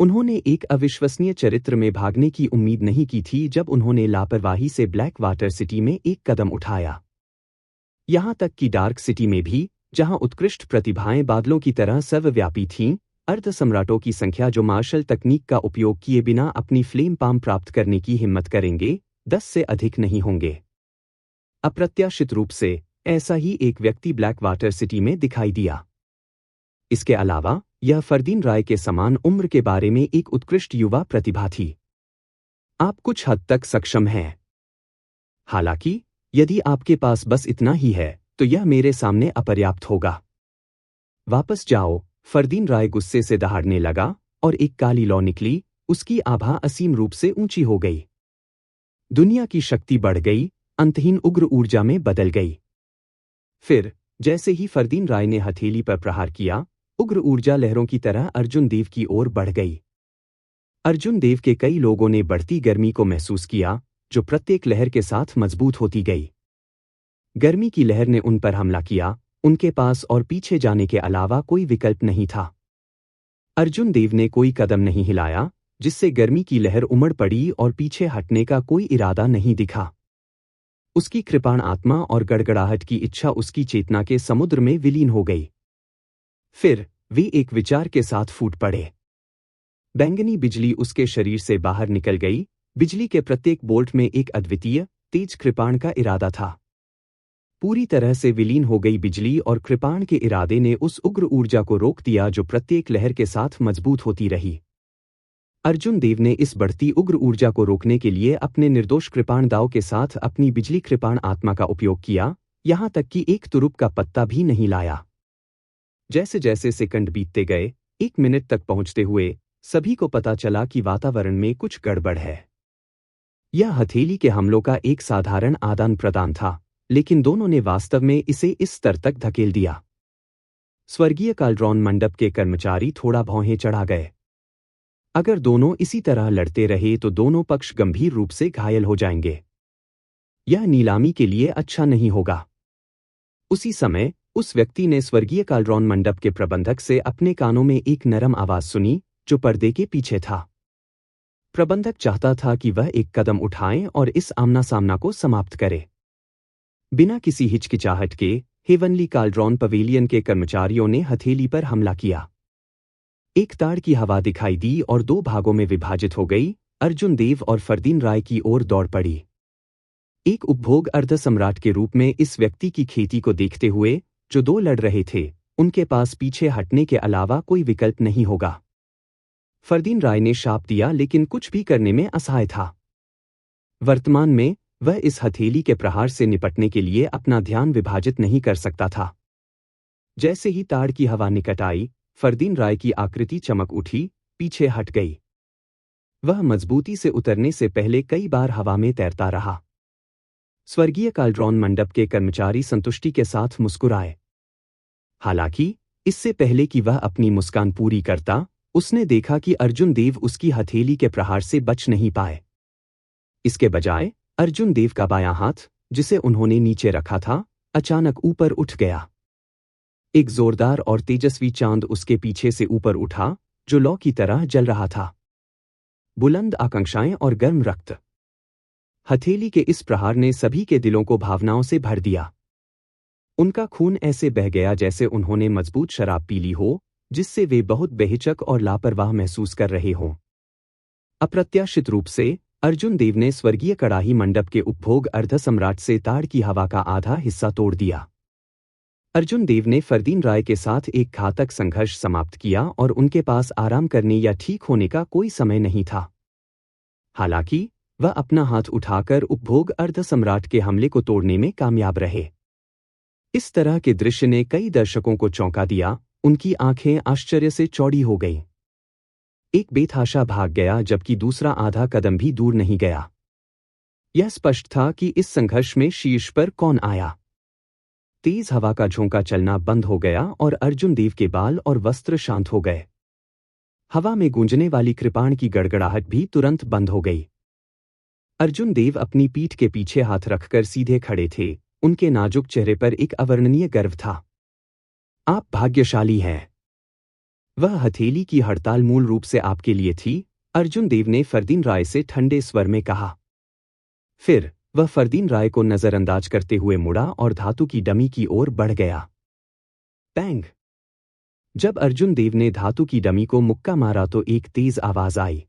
A: उन्होंने एक अविश्वसनीय चरित्र में भागने की उम्मीद नहीं की थी जब उन्होंने लापरवाही से ब्लैक वाटर सिटी में एक कदम उठाया। यहां तक कि डार्क सिटी में भी, जहां उत्कृष्ट प्रतिभाएं बादलों की तरह सर्वव्यापी थीं, अर्ध सम्राटों की संख्या जो मार्शल तकनीक का उपयोग किए बिना अपनी फ्लेम पाम प्राप्त करने की हिम्मत करेंगे, 10 से अधिक नहीं होंगे। अप्रत्याशित रूप से ऐसा ही एक व्यक्ति ब्लैक वाटर सिटी में दिखाई दिया। इसके अलावा यह फरदीन राय के समान उम्र के बारे में एक उत्कृष्ट युवा प्रतिभा थी। आप कुछ हद तक सक्षम हैं। हालांकि यदि आपके पास बस इतना ही है, तो यह मेरे सामने अपर्याप्त होगा। वापस जाओ, फरदीन राय गुस्से से दहाड़ने लगा और एक काली लौ निकली, उसकी आभा असीम रूप से ऊंची हो गई। दुनिया की शक्ति बढ़ गई, अंतहीन उग्र ऊर्जा में बदल गई। फिर जैसे ही फरदीन राय ने हथेली पर प्रहार किया, उग्र ऊर्जा लहरों की तरह अर्जुन देव की ओर बढ़ गई। अर्जुन देव के कई लोगों ने बढ़ती गर्मी को महसूस किया, जो प्रत्येक लहर के साथ मजबूत होती गई। गर्मी की लहर ने उन पर हमला किया, उनके पास और पीछे जाने के अलावा कोई विकल्प नहीं था। अर्जुन देव ने कोई कदम नहीं हिलाया, जिससे गर्मी की लहर उमड़ पड़ी और पीछे हटने का कोई इरादा नहीं दिखा। उसकी कृपाण आत्मा और गड़गड़ाहट की इच्छा उसकी चेतना के समुद्र में विलीन हो गई। फिर वे एक विचार के साथ फूट पड़े। बैंगनी बिजली उसके शरीर से बाहर निकल गई। बिजली के प्रत्येक बोल्ट में एक अद्वितीय तेज कृपाण का इरादा था। पूरी तरह से विलीन हो गई बिजली और कृपाण के इरादे ने उस उग्र ऊर्जा को रोक दिया जो प्रत्येक लहर के साथ मजबूत होती रही। अर्जुन देव ने इस बढ़ती उग्र ऊर्जा को रोकने के लिए अपने निर्दोष कृपाण दाव के साथ अपनी बिजली कृपाण आत्मा का उपयोग किया, यहां तक कि एक तुरुप का पत्ता भी नहीं लाया। जैसे जैसे सेकंड बीतते गए, 1 मिनट तक पहुंचते हुए सभी को पता चला कि वातावरण में कुछ गड़बड़ है। यह हथेली के हमलों का एक साधारण आदान प्रदान था, लेकिन दोनों ने वास्तव में इसे इस स्तर तक धकेल दिया। स्वर्गीय कालड्रॉन मंडप के कर्मचारी थोड़ा भौहें चढ़ा गए। अगर दोनों इसी तरह लड़ते रहे तो दोनों पक्ष गंभीर रूप से घायल हो जाएंगे। यह नीलामी के लिए अच्छा नहीं होगा। उसी समय उस व्यक्ति ने स्वर्गीय कालड्रॉन मंडप के प्रबंधक से अपने कानों में एक नरम आवाज सुनी जो पर्दे के पीछे था। प्रबंधक चाहता था कि वह एक कदम उठाए और इस आमना सामना को समाप्त करे। बिना किसी हिचकिचाहट के हेवनली कालड्रॉन पवेलियन के कर्मचारियों ने हथेली पर हमला किया। एक ताड़ की हवा दिखाई दी और 2 भागों में विभाजित हो गई। अर्जुन देव और फरदीन राय की ओर दौड़ पड़ी। एक उपभोग अर्ध सम्राट के रूप में इस व्यक्ति की खेती को देखते हुए जो 2 लड़ रहे थे, उनके पास पीछे हटने के अलावा कोई विकल्प नहीं होगा। फरदीन राय ने शाप दिया लेकिन कुछ भी करने में असहाय था। वर्तमान में वह इस हथेली के प्रहार से निपटने के लिए अपना ध्यान विभाजित नहीं कर सकता था। जैसे ही ताड़ की हवा निकट आई, फरदीन राय की आकृति चमक उठी, पीछे हट गई। वह मजबूती से उतरने से पहले कई बार हवा में तैरता रहा। स्वर्गीय कालड्रॉन मंडप के कर्मचारी संतुष्टि के साथ मुस्कुराए। हालांकि इससे पहले कि वह अपनी मुस्कान पूरी करता, उसने देखा कि अर्जुन देव उसकी हथेली के प्रहार से बच नहीं पाए। इसके बजाय अर्जुन देव का बायां हाथ, जिसे उन्होंने नीचे रखा था, अचानक ऊपर उठ गया। एक जोरदार और तेजस्वी चांद उसके पीछे से ऊपर उठा, जो लौ की तरह जल रहा था। बुलंद आकांक्षाएं और गर्म रक्त। हथेली के इस प्रहार ने सभी के दिलों को भावनाओं से भर दिया। उनका खून ऐसे बह गया जैसे उन्होंने मजबूत शराब पी ली हो, जिससे वे बहुत बेहिचक और लापरवाह महसूस कर रहे हों। अप्रत्याशित रूप से अर्जुन देव ने स्वर्गीय कड़ाही मंडप के उपभोग अर्ध सम्राट से ताड़ की हवा का आधा हिस्सा तोड़ दिया। अर्जुन देव ने फरदीन राय के साथ एक घातक संघर्ष समाप्त किया और उनके पास आराम करने या ठीक होने का कोई समय नहीं था। हालांकि वह अपना हाथ उठाकर उपभोग अर्ध सम्राट के हमले को तोड़ने में कामयाब रहे। इस तरह के दृश्य ने कई दर्शकों को चौंका दिया। उनकी आंखें आश्चर्य से चौड़ी हो गईं। एक बेतहाशा भाग गया जबकि दूसरा आधा कदम भी दूर नहीं गया। यह स्पष्ट था कि इस संघर्ष में शीर्ष पर कौन आया। तेज हवा का झोंका चलना बंद हो गया और अर्जुन देव के बाल और वस्त्र शांत हो गए। हवा में गूंजने वाली कृपाण की गड़गड़ाहट भी तुरंत बंद हो गई। अर्जुन देव अपनी पीठ के पीछे हाथ रखकर सीधे खड़े थे। उनके नाजुक चेहरे पर एक अवर्णनीय गर्व था। आप भाग्यशाली हैं। वह हथेली की हड़ताल मूल रूप से आपके लिए थी, अर्जुन देव ने फरदीन राय से ठंडे स्वर में कहा। फिर वह फरदीन राय को नजरअंदाज करते हुए मुड़ा और धातु की डमी की ओर बढ़ गया। पैंग! जब अर्जुन देव ने धातु की डमी को मुक्का मारा तो एक तेज आवाज आई।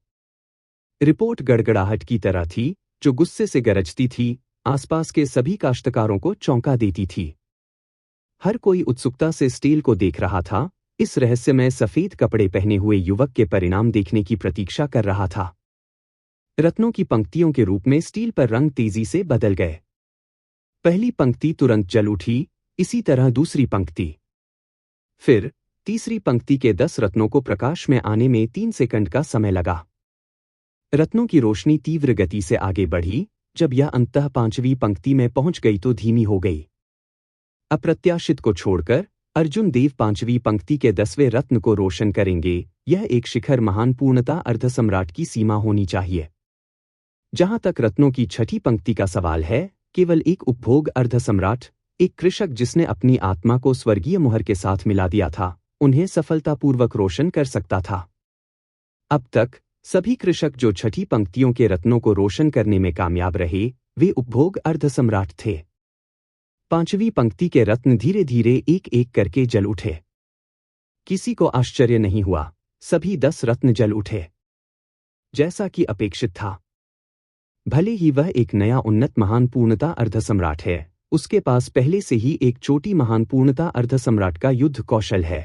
A: रिपोर्ट गड़गड़ाहट की तरह थी, जो गुस्से से गरजती थी, आसपास के सभी काश्तकारों को चौंका देती थी। हर कोई उत्सुकता से स्टील को देख रहा था, इस रहस्यमय सफेद कपड़े पहने हुए युवक के परिणाम देखने की प्रतीक्षा कर रहा था। रत्नों की पंक्तियों के रूप में स्टील पर रंग तेजी से बदल गए। पहली पंक्ति तुरंत जल उठी, इसी तरह दूसरी पंक्ति। फिर तीसरी पंक्ति के 10 रत्नों को प्रकाश में आने में 3 सेकंड का समय लगा। रत्नों की रोशनी तीव्र गति से आगे बढ़ी। जब यह अंततः 5वीं पंक्ति में पहुंच गई तो धीमी हो गई। अप्रत्याशित को छोड़कर अर्जुन देव 5वीं पंक्ति के 10वें रत्न को रोशन करेंगे। यह एक शिखर महान पूर्णता अर्धसम्राट की सीमा होनी चाहिए। जहां तक रत्नों की 6ठी पंक्ति का सवाल है, केवल एक उपभोग अर्धसम्राट, एक कृषक जिसने अपनी आत्मा को स्वर्गीय मुहर के साथ मिला दिया था, उन्हें सफलतापूर्वक रोशन कर सकता था। अब तक सभी कृषक जो 6ठी पंक्तियों के रत्नों को रोशन करने में कामयाब रहे, वे उपभोग अर्धसम्राट थे। 5वीं पंक्ति के रत्न धीरे धीरे एक एक करके जल उठे। किसी को आश्चर्य नहीं हुआ, सभी 10 रत्न जल उठे, जैसा कि अपेक्षित था। भले ही वह एक नया उन्नत महान पूर्णता अर्धसम्राट है, उसके पास पहले से ही एक चोटी महान पूर्णता अर्धसम्राट का युद्ध कौशल है।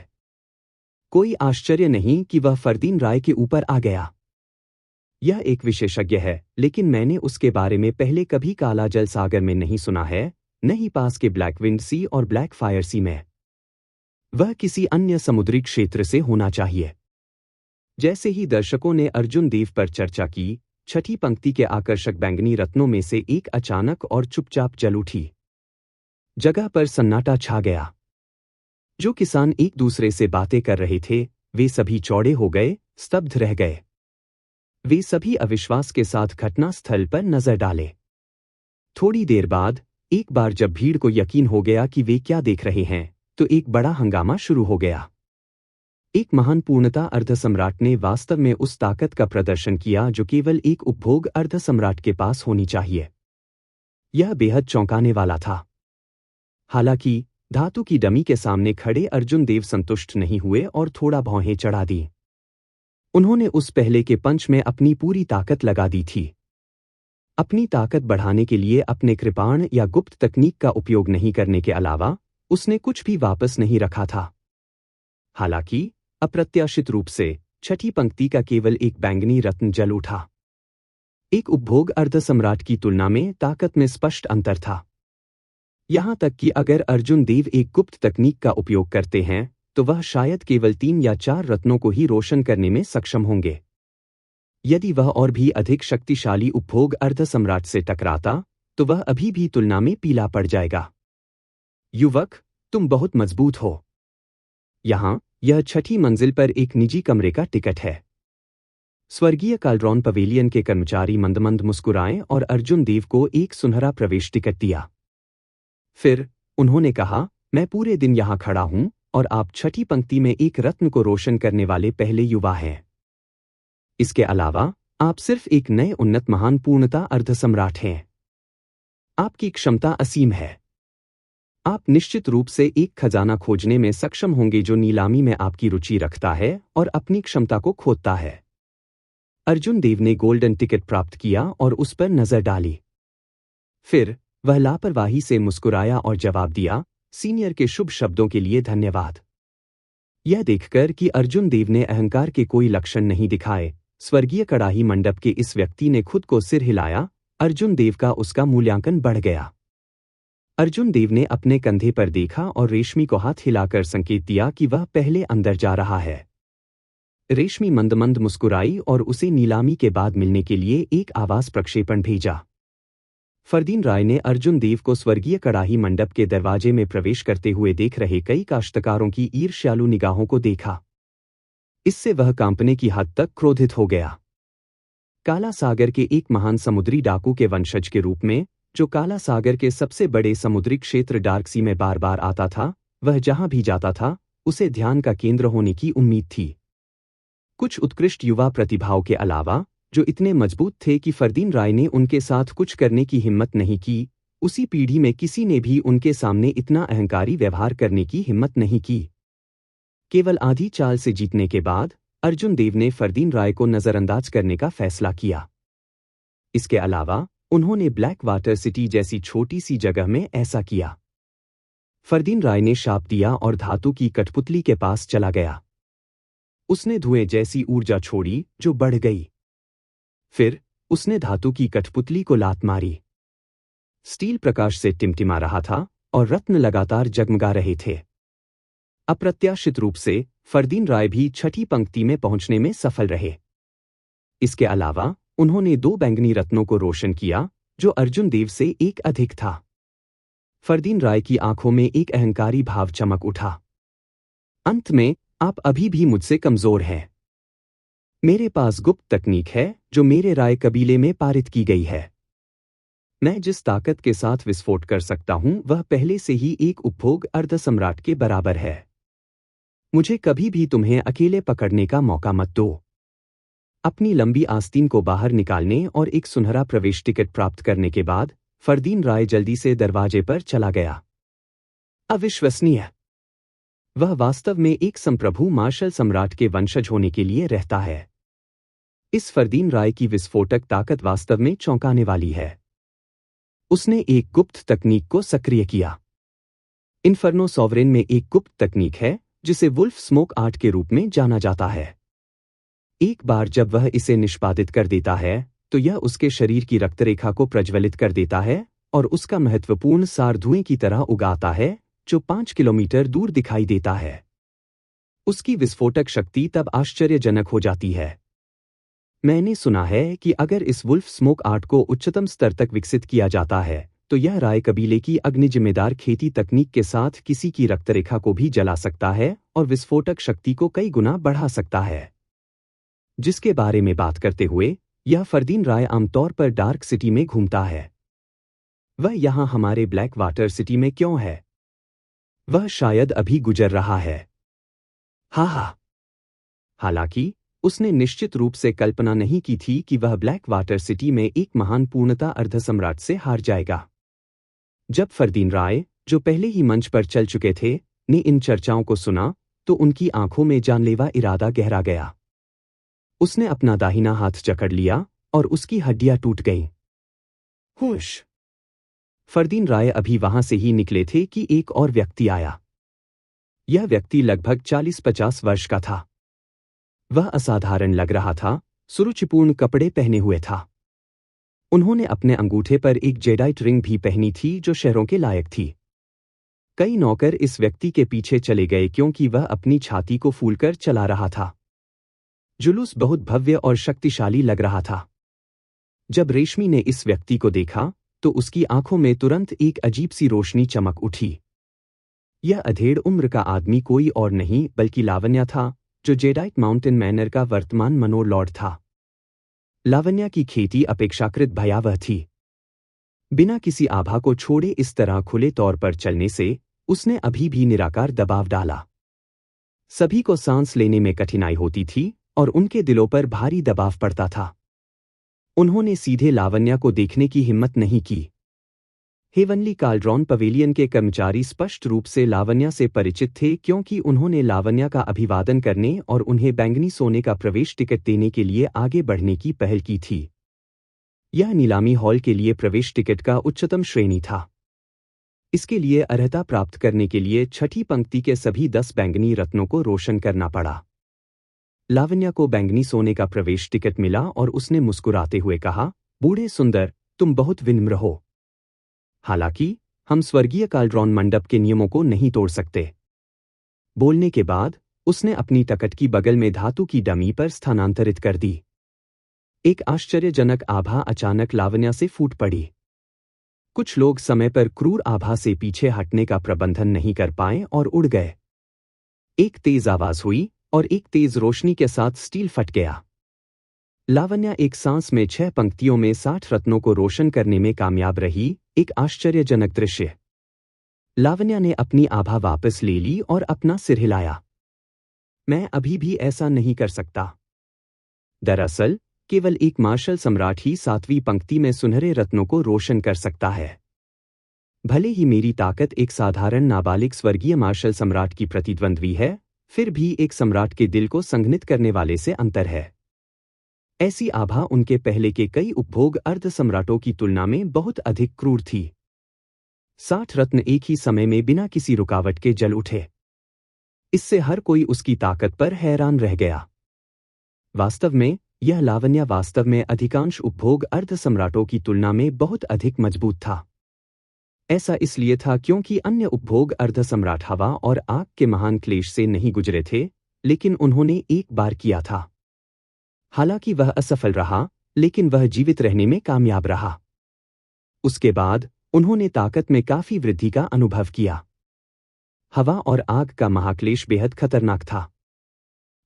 A: कोई आश्चर्य नहीं कि वह फरदीन राय के ऊपर आ गया। यह एक विशेषज्ञ है, लेकिन मैंने उसके बारे में पहले कभी काला जल सागर में नहीं सुना है, न ही पास के ब्लैकविंड सी और ब्लैक फायर सी में। वह किसी अन्य समुद्री क्षेत्र से होना चाहिए। जैसे ही दर्शकों ने अर्जुन देव पर चर्चा की, छठी पंक्ति के आकर्षक बैंगनी रत्नों में से एक अचानक और चुपचाप जल उठी। जगह पर सन्नाटा छा गया। जो किसान एक दूसरे से बातें कर रहे थे, वे सभी चौड़े हो गए, स्तब्ध रह गए। वे सभी अविश्वास के साथ घटनास्थल पर नजर डाले। थोड़ी देर बाद, एक बार जब भीड़ को यकीन हो गया कि वे क्या देख रहे हैं, तो एक बड़ा हंगामा शुरू हो गया। एक महान पूर्णता अर्धसम्राट ने वास्तव में उस ताकत का प्रदर्शन किया जो केवल एक उपभोग अर्धसम्राट के पास होनी चाहिए। यह बेहद चौंकाने वाला था। हालांकि धातु की डमी के सामने खड़े अर्जुन देव संतुष्ट नहीं हुए और थोड़ा भौहें चढ़ा दी। उन्होंने उस पहले के पंच में अपनी पूरी ताकत लगा दी थी। अपनी ताकत बढ़ाने के लिए अपने कृपाण या गुप्त तकनीक का उपयोग नहीं करने के अलावा उसने कुछ भी वापस नहीं रखा था। हालांकि अप्रत्याशित रूप से छठी पंक्ति का केवल एक बैंगनी रत्न जल उठा। एक उपभोग अर्धसम्राट की तुलना में ताकत में स्पष्ट अंतर था। यहां तक कि अगर अर्जुन देव एक गुप्त तकनीक का उपयोग करते हैं, तो वह शायद केवल 3 या 4 रत्नों को ही रोशन करने में सक्षम होंगे। यदि वह और भी अधिक शक्तिशाली उपभोग अर्धसम्राट से टकराता, तो वह अभी भी तुलना में पीला पड़ जाएगा। युवक, तुम बहुत मजबूत हो। यहां, यह छठी मंजिल पर एक निजी कमरे का टिकट है। स्वर्गीय कालड्रॉन पवेलियन के कर्मचारी मंद मंद मुस्कुराए और अर्जुन देव को एक सुनहरा प्रवेश टिकट दिया। फिर उन्होंने कहा, मैं पूरे दिन यहां खड़ा हूं और आप छठी पंक्ति में एक रत्न को रोशन करने वाले पहले युवा हैं। इसके अलावा आप सिर्फ एक नए उन्नत महान पूर्णता अर्धसम्राट हैं। आपकी क्षमता असीम है। आप निश्चित रूप से एक खजाना खोजने में सक्षम होंगे जो नीलामी में आपकी रुचि रखता है और अपनी क्षमता को खोदता है। अर्जुन देव ने गोल्डन टिकट प्राप्त किया और उस पर नजर डाली। फिर वह लापरवाही से मुस्कुराया और जवाब दिया, सीनियर के शुभ शब्दों के लिए धन्यवाद। यह देखकर कि अर्जुन देव ने अहंकार के कोई लक्षण नहीं दिखाए, स्वर्गीय कड़ाही मंडप के इस व्यक्ति ने खुद को सिर हिलाया। अर्जुन देव का उसका मूल्यांकन बढ़ गया। अर्जुन देव ने अपने कंधे पर देखा और रेशमी को हाथ हिलाकर संकेत दिया कि वह पहले अंदर जा रहा है। रेशमी मंद मंद मुस्कुराई और उसे नीलामी के बाद मिलने के लिए एक आवाज प्रक्षेपण भेजा। फरदीन राय ने अर्जुन देव को स्वर्गीय कड़ाही मंडप के दरवाजे में प्रवेश करते हुए देख रहे कई काश्तकारों की ईर्ष्यालु निगाहों को देखा। इससे वह कांपने की हद तक क्रोधित हो गया। काला सागर के एक महान समुद्री डाकू के वंशज के रूप में, जो काला सागर के सबसे बड़े समुद्री क्षेत्र डार्क सी में बार बार आता था, वह जहां भी जाता था, उसे ध्यान का केंद्र होने की उम्मीद थी। कुछ उत्कृष्ट युवा प्रतिभाओं के अलावा, जो इतने मजबूत थे कि फरदीन राय ने उनके साथ कुछ करने की हिम्मत नहीं की, उसी पीढ़ी में किसी ने भी उनके सामने इतना अहंकारी व्यवहार करने की हिम्मत नहीं की। केवल आधी चाल से जीतने के बाद अर्जुन देव ने फरदीन राय को नजरअंदाज करने का फैसला किया। इसके अलावा उन्होंने ब्लैक वाटर सिटी जैसी छोटी सी जगह में ऐसा किया। फरदीन राय ने शाप दिया और धातु की कठपुतली के पास चला गया। उसने धुएं जैसी ऊर्जा छोड़ी जो बढ़ गई। फिर उसने धातु की कठपुतली को लात मारी। स्टील प्रकाश से टिमटिमा रहा था और रत्न लगातार जगमगा रहे थे। अप्रत्याशित रूप से फरदीन राय भी छठी पंक्ति में पहुंचने में सफल रहे। इसके अलावा उन्होंने 2 बैंगनी रत्नों को रोशन किया, जो अर्जुन देव से एक अधिक था। फरदीन राय की आंखों में एक अहंकारी भाव चमक उठा। अंत में, आप अभी भी मुझसे कमजोर हैं। मेरे पास गुप्त तकनीक है जो मेरे राय कबीले में पारित की गई है। मैं जिस ताकत के साथ विस्फोट कर सकता हूं वह पहले से ही एक उपभोग अर्धसम्राट के बराबर है। मुझे कभी भी तुम्हें अकेले पकड़ने का मौका मत दो। अपनी लंबी आस्तीन को बाहर निकालने और एक सुनहरा प्रवेश टिकट प्राप्त करने के बाद फरदीन राय जल्दी से दरवाजे पर चला गया। अविश्वसनीय। वह वास्तव में एक संप्रभु मार्शल सम्राट के वंशज होने के लिए रहता है। इस फरदीन राय की विस्फोटक ताकत वास्तव में चौंकाने वाली है। उसने एक गुप्त तकनीक को सक्रिय किया। इन्फर्नो सॉवरेन में एक गुप्त तकनीक है जिसे वुल्फ स्मोक आर्ट के रूप में जाना जाता है। एक बार जब वह इसे निष्पादित कर देता है तो यह उसके शरीर की रक्तरेखा को प्रज्वलित कर देता है और उसका महत्वपूर्ण सार धुएं की तरह उगाता है जो 5 किलोमीटर दूर दिखाई देता है। उसकी विस्फोटक शक्ति तब आश्चर्यजनक हो जाती है। मैंने सुना है कि अगर इस वुल्फ स्मोक आर्ट को उच्चतम स्तर तक विकसित किया जाता है तो यह राय कबीले की अग्निजिम्मेदार खेती तकनीक के साथ किसी की रक्तरेखा को भी जला सकता है और विस्फोटक शक्ति को कई गुना बढ़ा सकता है। जिसके बारे में बात करते हुए यह फरदीन राय आमतौर पर डार्क सिटी में घूमता है। वह यहां हमारे ब्लैक वाटर सिटी में क्यों है? वह शायद अभी गुजर रहा है। हा। हालांकि उसने निश्चित रूप से कल्पना नहीं की थी कि वह ब्लैक वाटर सिटी में एक महान पूर्णता अर्धसम्राट से हार जाएगा। जब फरदीन राय, जो पहले ही मंच पर चल चुके थे, ने इन चर्चाओं को सुना तो उनकी आंखों में जानलेवा इरादा गहरा गया। उसने अपना दाहिना हाथ जकड़ लिया और उसकी हड्डियां टूट गईं। होश! फरदीन राय अभी वहां से ही निकले थे कि एक और व्यक्ति आया। यह व्यक्ति लगभग 40-50 वर्ष का था। वह असाधारण लग रहा था, सुरुचिपूर्ण कपड़े पहने हुए था। उन्होंने अपने अंगूठे पर एक जेडाइट रिंग भी पहनी थी जो शहरों के लायक थी। कई नौकर इस व्यक्ति के पीछे चले गए क्योंकि वह अपनी छाती को फूलकर चला रहा था। जुलूस बहुत भव्य और शक्तिशाली लग रहा था। जब रेशमी ने इस व्यक्ति को देखा तो उसकी आंखों में तुरंत एक अजीब सी रोशनी चमक उठी। यह अधेड़ उम्र का आदमी कोई और नहीं बल्कि लावण्या था, जो जेडाइट माउंटेन मैनर का वर्तमान मनोर लॉर्ड था। लावण्या की खेती अपेक्षाकृत भयावह थी। बिना किसी आभा को छोड़े इस तरह खुले तौर पर चलने से उसने अभी भी निराकार दबाव डाला। सभी को सांस लेने में कठिनाई होती थी और उनके दिलों पर भारी दबाव पड़ता था। उन्होंने सीधे लावण्या को देखने की हिम्मत नहीं की। हेवनली काल्ड्रॉन पवेलियन के कर्मचारी स्पष्ट रूप से लावण्या से परिचित थे क्योंकि उन्होंने लावण्या का अभिवादन करने और उन्हें बैंगनी सोने का प्रवेश टिकट देने के लिए आगे बढ़ने की पहल की थी। यह नीलामी हॉल के लिए प्रवेश टिकट का उच्चतम श्रेणी था। इसके लिए अर्हता प्राप्त करने के लिए छठी पंक्ति के सभी 10 बैंगनी रत्नों को रोशन करना पड़ा। लावण्या को बैंगनी सोने का प्रवेश टिकट मिला और उसने मुस्कुराते हुए कहा, बूढ़े सुंदर, तुम बहुत विनम्र हो। हालांकि हम स्वर्गीय काल्ड्रॉन मंडप के नियमों को नहीं तोड़ सकते। बोलने के बाद उसने अपनी टकट की बगल में धातु की डमी पर स्थानांतरित कर दी। एक आश्चर्यजनक आभा अचानक लावण्या से फूट पड़ी। कुछ लोग समय पर क्रूर आभा से पीछे हटने का प्रबंधन नहीं कर पाए और उड़ गए। एक तेज आवाज हुई और एक तेज रोशनी के साथ स्टील फट गया। लावण्या एक सांस में 6 पंक्तियों में 60 रत्नों को रोशन करने में कामयाब रही। एक आश्चर्यजनक दृश्य। लावण्या ने अपनी आभा वापस ले ली और अपना सिर हिलाया। मैं अभी भी ऐसा नहीं कर सकता। दरअसल केवल एक मार्शल सम्राट ही 7वीं पंक्ति में सुनहरे रत्नों को रोशन कर सकता है। भले ही मेरी ताकत एक साधारण नाबालिग स्वर्गीय मार्शल सम्राट की प्रतिद्वंद्वी है, फिर भी एक सम्राट के दिल को संघनित करने वाले से अंतर है। ऐसी आभा उनके पहले के कई उपभोग अर्ध सम्राटों की तुलना में बहुत अधिक क्रूर थी। 60 रत्न एक ही समय में बिना किसी रुकावट के जल उठे। इससे हर कोई उसकी ताकत पर हैरान रह गया। वास्तव में यह लावण्या वास्तव में अधिकांश उपभोग अर्ध सम्राटों की तुलना में बहुत अधिक मजबूत था। ऐसा इसलिए था क्योंकि अन्य उपभोग अर्ध सम्राट हवा और आग के महान क्लेश से नहीं गुजरे थे, लेकिन उन्होंने एक बार किया था। हालांकि वह असफल रहा, लेकिन वह जीवित रहने में कामयाब रहा। उसके बाद उन्होंने ताकत में काफी वृद्धि का अनुभव किया। हवा और आग का महाक्लेश बेहद खतरनाक था।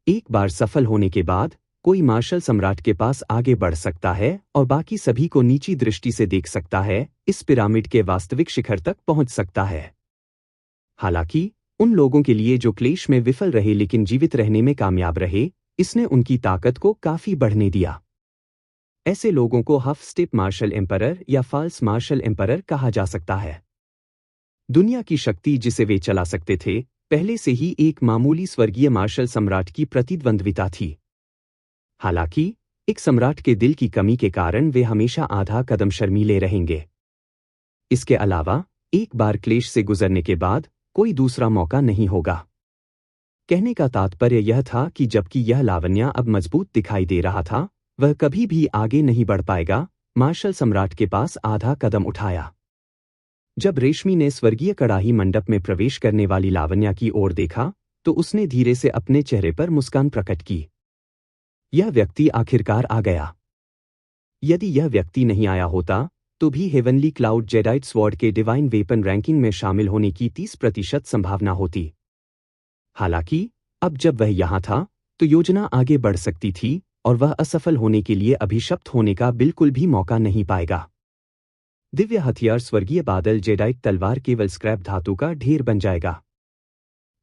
A: एक बार सफल होने के बाद कोई मार्शल सम्राट के पास आगे बढ़ सकता है और बाकी सभी को नीची दृष्टि से देख सकता है, इस पिरामिड के वास्तविक शिखर तक पहुंच सकता है। हालांकि उन लोगों के लिए जो क्लेश में विफल रहे लेकिन जीवित रहने में कामयाब रहे, इसने उनकी ताकत को काफी बढ़ने दिया। ऐसे लोगों को हाफ स्टेप मार्शल एम्परर या फाल्स मार्शल एम्परर कहा जा सकता है। दुनिया की शक्ति जिसे वे चला सकते थे, पहले से ही एक मामूली स्वर्गीय मार्शल सम्राट की प्रतिद्वंद्विता थी। हालांकि एक सम्राट के दिल की कमी के कारण वे हमेशा आधा कदम शर्मीले रहेंगे। इसके अलावा एक बार क्लेश से गुजरने के बाद कोई दूसरा मौका नहीं होगा। कहने का तात्पर्य यह था कि जबकि यह लावण्या अब मजबूत दिखाई दे रहा था, वह कभी भी आगे नहीं बढ़ पाएगा। मार्शल सम्राट के पास आधा कदम उठाया। जब रेशमी ने स्वर्गीय कड़ाही मंडप में प्रवेश करने वाली लावण्या की ओर देखा तो उसने धीरे से अपने चेहरे पर मुस्कान प्रकट की। यह व्यक्ति आखिरकार आ गया। यदि यह व्यक्ति नहीं आया होता तो भी हेवनली क्लाउड जेडाइट स्वॉर्ड के डिवाइन वेपन रैंकिंग में शामिल होने की 30% संभावना होती। हालांकि अब जब वह यहां था तो योजना आगे बढ़ सकती थी और वह असफल होने के लिए अभिशप्त होने का बिल्कुल भी मौका नहीं पाएगा। दिव्य हथियार स्वर्गीय बादल जेडाइट तलवार केवल स्क्रैप धातु का ढेर बन जाएगा।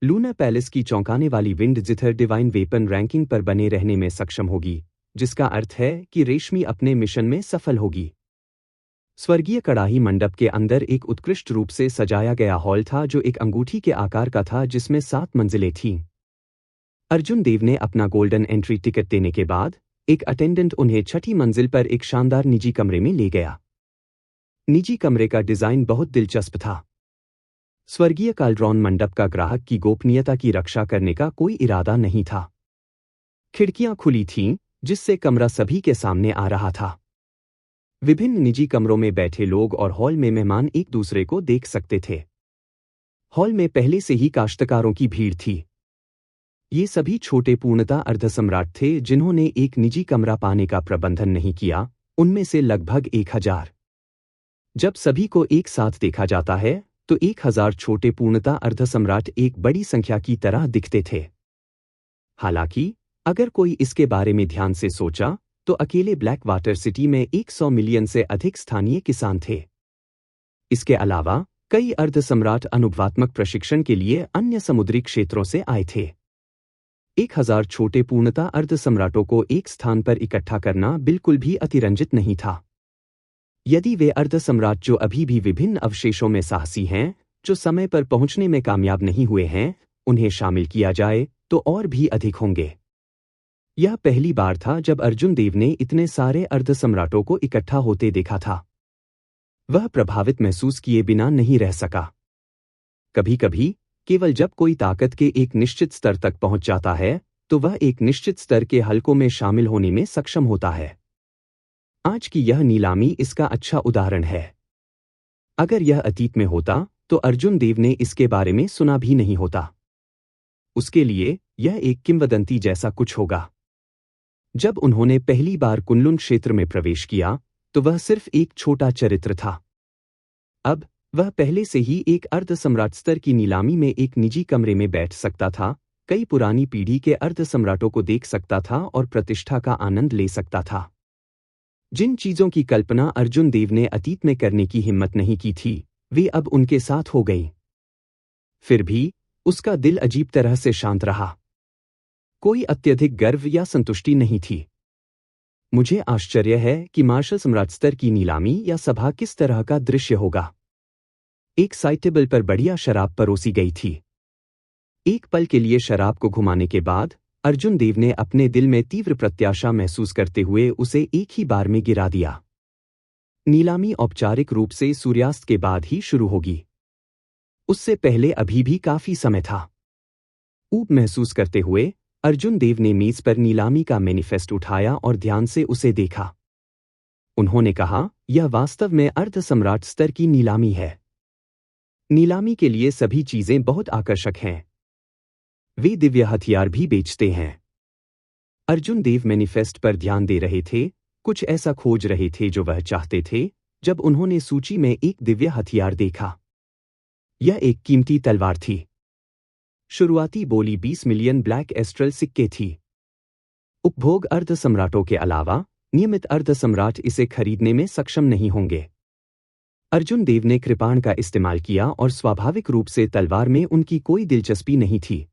A: लूना पैलेस की चौंकाने वाली विंड जिथर डिवाइन वेपन रैंकिंग पर बने रहने में सक्षम होगी, जिसका अर्थ है कि रेशमी अपने मिशन में सफल होगी। स्वर्गीय कड़ाही मंडप के अंदर एक उत्कृष्ट रूप से सजाया गया हॉल था जो एक अंगूठी के आकार का था, जिसमें 7 मंजिलें थीं। अर्जुन देव ने अपना गोल्डन एंट्री टिकट देने के बाद एक अटेंडेंट उन्हें 6ठी मंजिल पर एक शानदार निजी कमरे में ले गया। निजी कमरे का डिजाइन बहुत दिलचस्प था। स्वर्गीय काल्ड्रॉन मंडप का ग्राहक की गोपनीयता की रक्षा करने का कोई इरादा नहीं था। खिड़कियां खुली थीं, जिससे कमरा सभी के सामने आ रहा था। विभिन्न निजी कमरों में बैठे लोग और हॉल में मेहमान एक दूसरे को देख सकते थे। हॉल में पहले से ही काश्तकारों की भीड़ थी। ये सभी छोटे पूर्णता अर्धसम्राट थे जिन्होंने एक निजी कमरा पाने का प्रबंधन नहीं किया, उनमें से लगभग 1000। जब सभी को एक साथ देखा जाता है तो 1000 छोटे पूर्णता अर्धसम्राट एक बड़ी संख्या की तरह दिखते थे। हालांकि अगर कोई इसके बारे में ध्यान से सोचा तो अकेले ब्लैक वाटर सिटी में 100 मिलियन से अधिक स्थानीय किसान थे। इसके अलावा कई अर्धसम्राट अनुभवात्मक प्रशिक्षण के लिए अन्य समुद्री क्षेत्रों से आए थे। 1000 छोटे पूर्णता अर्धसम्राटों को एक स्थान पर इकट्ठा करना बिल्कुल भी अतिरंजित नहीं था। यदि वे अर्धसम्राट जो अभी भी विभिन्न अवशेषों में साहसी हैं, जो समय पर पहुंचने में कामयाब नहीं हुए हैं, उन्हें शामिल किया जाए तो और भी अधिक होंगे। यह पहली बार था जब अर्जुन देव ने इतने सारे अर्धसम्राटों को इकट्ठा होते देखा था। वह प्रभावित महसूस किए बिना नहीं रह सका। कभी-कभी केवल जब कोई ताकत के एक निश्चित स्तर तक पहुंच जाता है तो वह एक निश्चित स्तर के हलकों में शामिल होने में सक्षम होता है। आज की यह नीलामी इसका अच्छा उदाहरण है। अगर यह अतीत में होता तो अर्जुन देव ने इसके बारे में सुना भी नहीं होता। उसके लिए यह एक किंवदंती जैसा कुछ होगा। जब उन्होंने पहली बार कुनलुन क्षेत्र में प्रवेश किया तो वह सिर्फ एक छोटा चरित्र था। अब वह पहले से ही एक अर्धसम्राट स्तर की नीलामी में एक निजी कमरे में बैठ सकता था, कई पुरानी पीढ़ी के अर्धसम्राटों को देख सकता था और प्रतिष्ठा का आनंद ले सकता था। जिन चीजों की कल्पना अर्जुन देव ने अतीत में करने की हिम्मत नहीं की थी, वे अब उनके साथ हो गईं। फिर भी उसका दिल अजीब तरह से शांत रहा। कोई अत्यधिक गर्व या संतुष्टि नहीं थी। मुझे आश्चर्य है कि मार्शल सम्राट स्तर की नीलामी या सभा किस तरह का दृश्य होगा। एक साइड टेबल पर बढ़िया शराब परोसी गई थी। एक पल के लिए शराब को घुमाने के बाद अर्जुन देव ने अपने दिल में तीव्र प्रत्याशा महसूस करते हुए उसे एक ही बार में गिरा दिया। नीलामी औपचारिक रूप से सूर्यास्त के बाद ही शुरू होगी। उससे पहले अभी भी काफी समय था। ऊब महसूस करते हुए अर्जुन देव ने मेज पर नीलामी का मैनिफेस्ट उठाया और ध्यान से उसे देखा। उन्होंने कहा, यह वास्तव में अर्धसम्राट स्तर की नीलामी है। नीलामी के लिए सभी चीजें बहुत आकर्षक हैं। वे दिव्य हथियार भी बेचते हैं। अर्जुन देव मैनिफेस्ट पर ध्यान दे रहे थे, कुछ ऐसा खोज रहे थे जो वह चाहते थे, जब उन्होंने सूची में एक दिव्य हथियार देखा। यह एक कीमती तलवार थी। शुरुआती बोली 20 मिलियन ब्लैक एस्ट्रल सिक्के थी। उपभोग अर्धसम्राटों के अलावा नियमित अर्धसम्राट इसे खरीदने में सक्षम नहीं होंगे। अर्जुन देव ने कृपाण का इस्तेमाल किया और स्वाभाविक रूप से तलवार में उनकी कोई दिलचस्पी नहीं थी।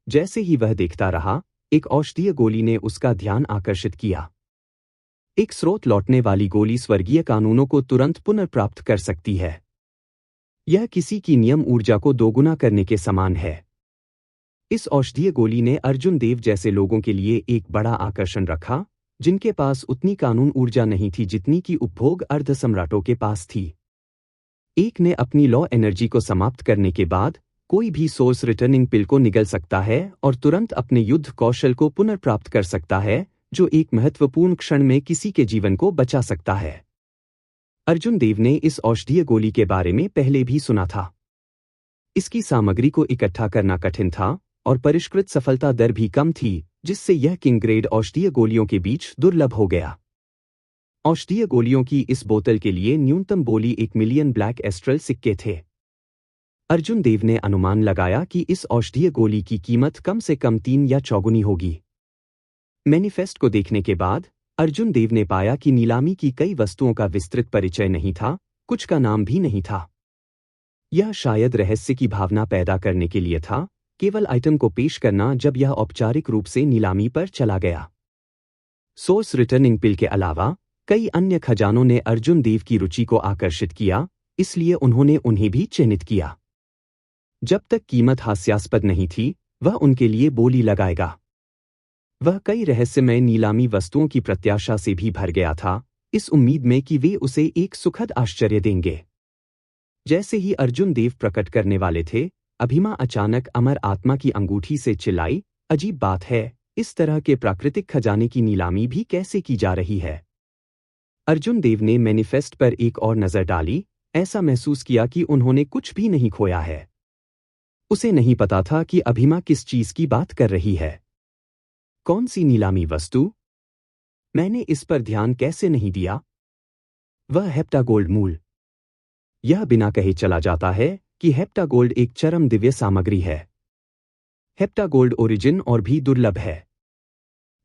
A: जैसे ही वह देखता रहा, एक औषधीय गोली ने उसका ध्यान आकर्षित किया। एक स्रोत लौटने वाली गोली स्वर्गीय कानूनों को तुरंत पुनर्प्राप्त कर सकती है। यह किसी की नियम ऊर्जा को दोगुना करने के समान है। इस औषधीय गोली ने अर्जुन देव जैसे लोगों के लिए एक बड़ा आकर्षण रखा, जिनके पास उतनी कानून ऊर्जा नहीं थी जितनी कि उपभोग अर्धसम्राटों के पास थी। एक ने अपनी लॉ एनर्जी को समाप्त करने के बाद कोई भी सोर्स रिटर्निंग पिल को निगल सकता है और तुरंत अपने युद्ध कौशल को पुनर्प्राप्त कर सकता है, जो एक महत्वपूर्ण क्षण में किसी के जीवन को बचा सकता है। अर्जुन देव ने इस औषधीय गोली के बारे में पहले भी सुना था। इसकी सामग्री को इकट्ठा करना कठिन था और परिष्कृत सफलता दर भी कम थी, जिससे यह किंग ग्रेड औषधीय गोलियों के बीच दुर्लभ हो गया। औषधीय गोलियों की इस बोतल के लिए न्यूनतम बोली 1 मिलियन ब्लैक एस्ट्रल सिक्के थे। अर्जुन देव ने अनुमान लगाया कि इस औषधीय गोली की कीमत कम से कम 3 या चौगुनी होगी। मैनिफेस्ट को देखने के बाद अर्जुन देव ने पाया कि नीलामी की कई वस्तुओं का विस्तृत परिचय नहीं था, कुछ का नाम भी नहीं था। यह शायद रहस्य की भावना पैदा करने के लिए था, केवल आइटम को पेश करना जब यह औपचारिक रूप से नीलामी पर चला गया। सोर्स रिटर्निंग पिल के अलावा कई अन्य खजानों ने अर्जुन देव की रुचि को आकर्षित किया, इसलिए उन्होंने उन्हें भी चिन्हित किया। जब तक कीमत हास्यास्पद नहीं थी, वह उनके लिए बोली लगाएगा। वह कई रहस्यमय नीलामी वस्तुओं की प्रत्याशा से भी भर गया था, इस उम्मीद में कि वे उसे एक सुखद आश्चर्य देंगे। जैसे ही अर्जुन देव प्रकट करने वाले थे, अभिमा अचानक अमर आत्मा की अंगूठी से चिल्लाई, अजीब बात है, इस तरह के प्राकृतिक खजाने की नीलामी भी कैसे की जा रही है। अर्जुन देव ने मैनिफेस्ट पर एक और नजर डाली, ऐसा महसूस किया कि उन्होंने कुछ भी नहीं खोया है। उसे नहीं पता था कि अभिमा किस चीज की बात कर रही है। कौन सी नीलामी वस्तु? मैंने इस पर ध्यान कैसे नहीं दिया? वह हेप्टागोल्ड मूल। यह बिना कहे चला जाता है कि हेप्टागोल्ड एक चरम दिव्य सामग्री है। हेप्टागोल्ड ओरिजिन और भी दुर्लभ है।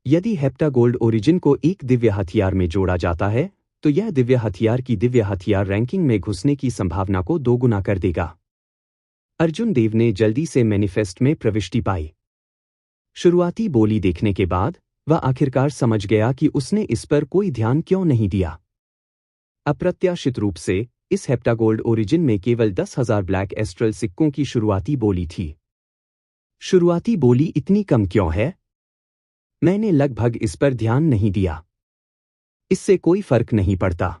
A: यदि हेप्टागोल्ड ओरिजिन को एक दिव्य हथियार में जोड़ा जाता है, तो यह दिव्य हथियार की दिव्य हथियार रैंकिंग में घुसने की संभावना को दोगुना कर देगा। अर्जुन देव ने जल्दी से मैनिफेस्ट में प्रविष्टि पाई। शुरुआती बोली देखने के बाद वह आखिरकार समझ गया कि उसने इस पर कोई ध्यान क्यों नहीं दिया। अप्रत्याशित रूप से इस हेप्टागोल्ड ओरिजिन में केवल 10,000 ब्लैक एस्ट्रल सिक्कों की शुरुआती बोली थी। शुरुआती बोली इतनी कम क्यों है? मैंने लगभग इस पर ध्यान नहीं दिया। इससे कोई फर्क नहीं पड़ता।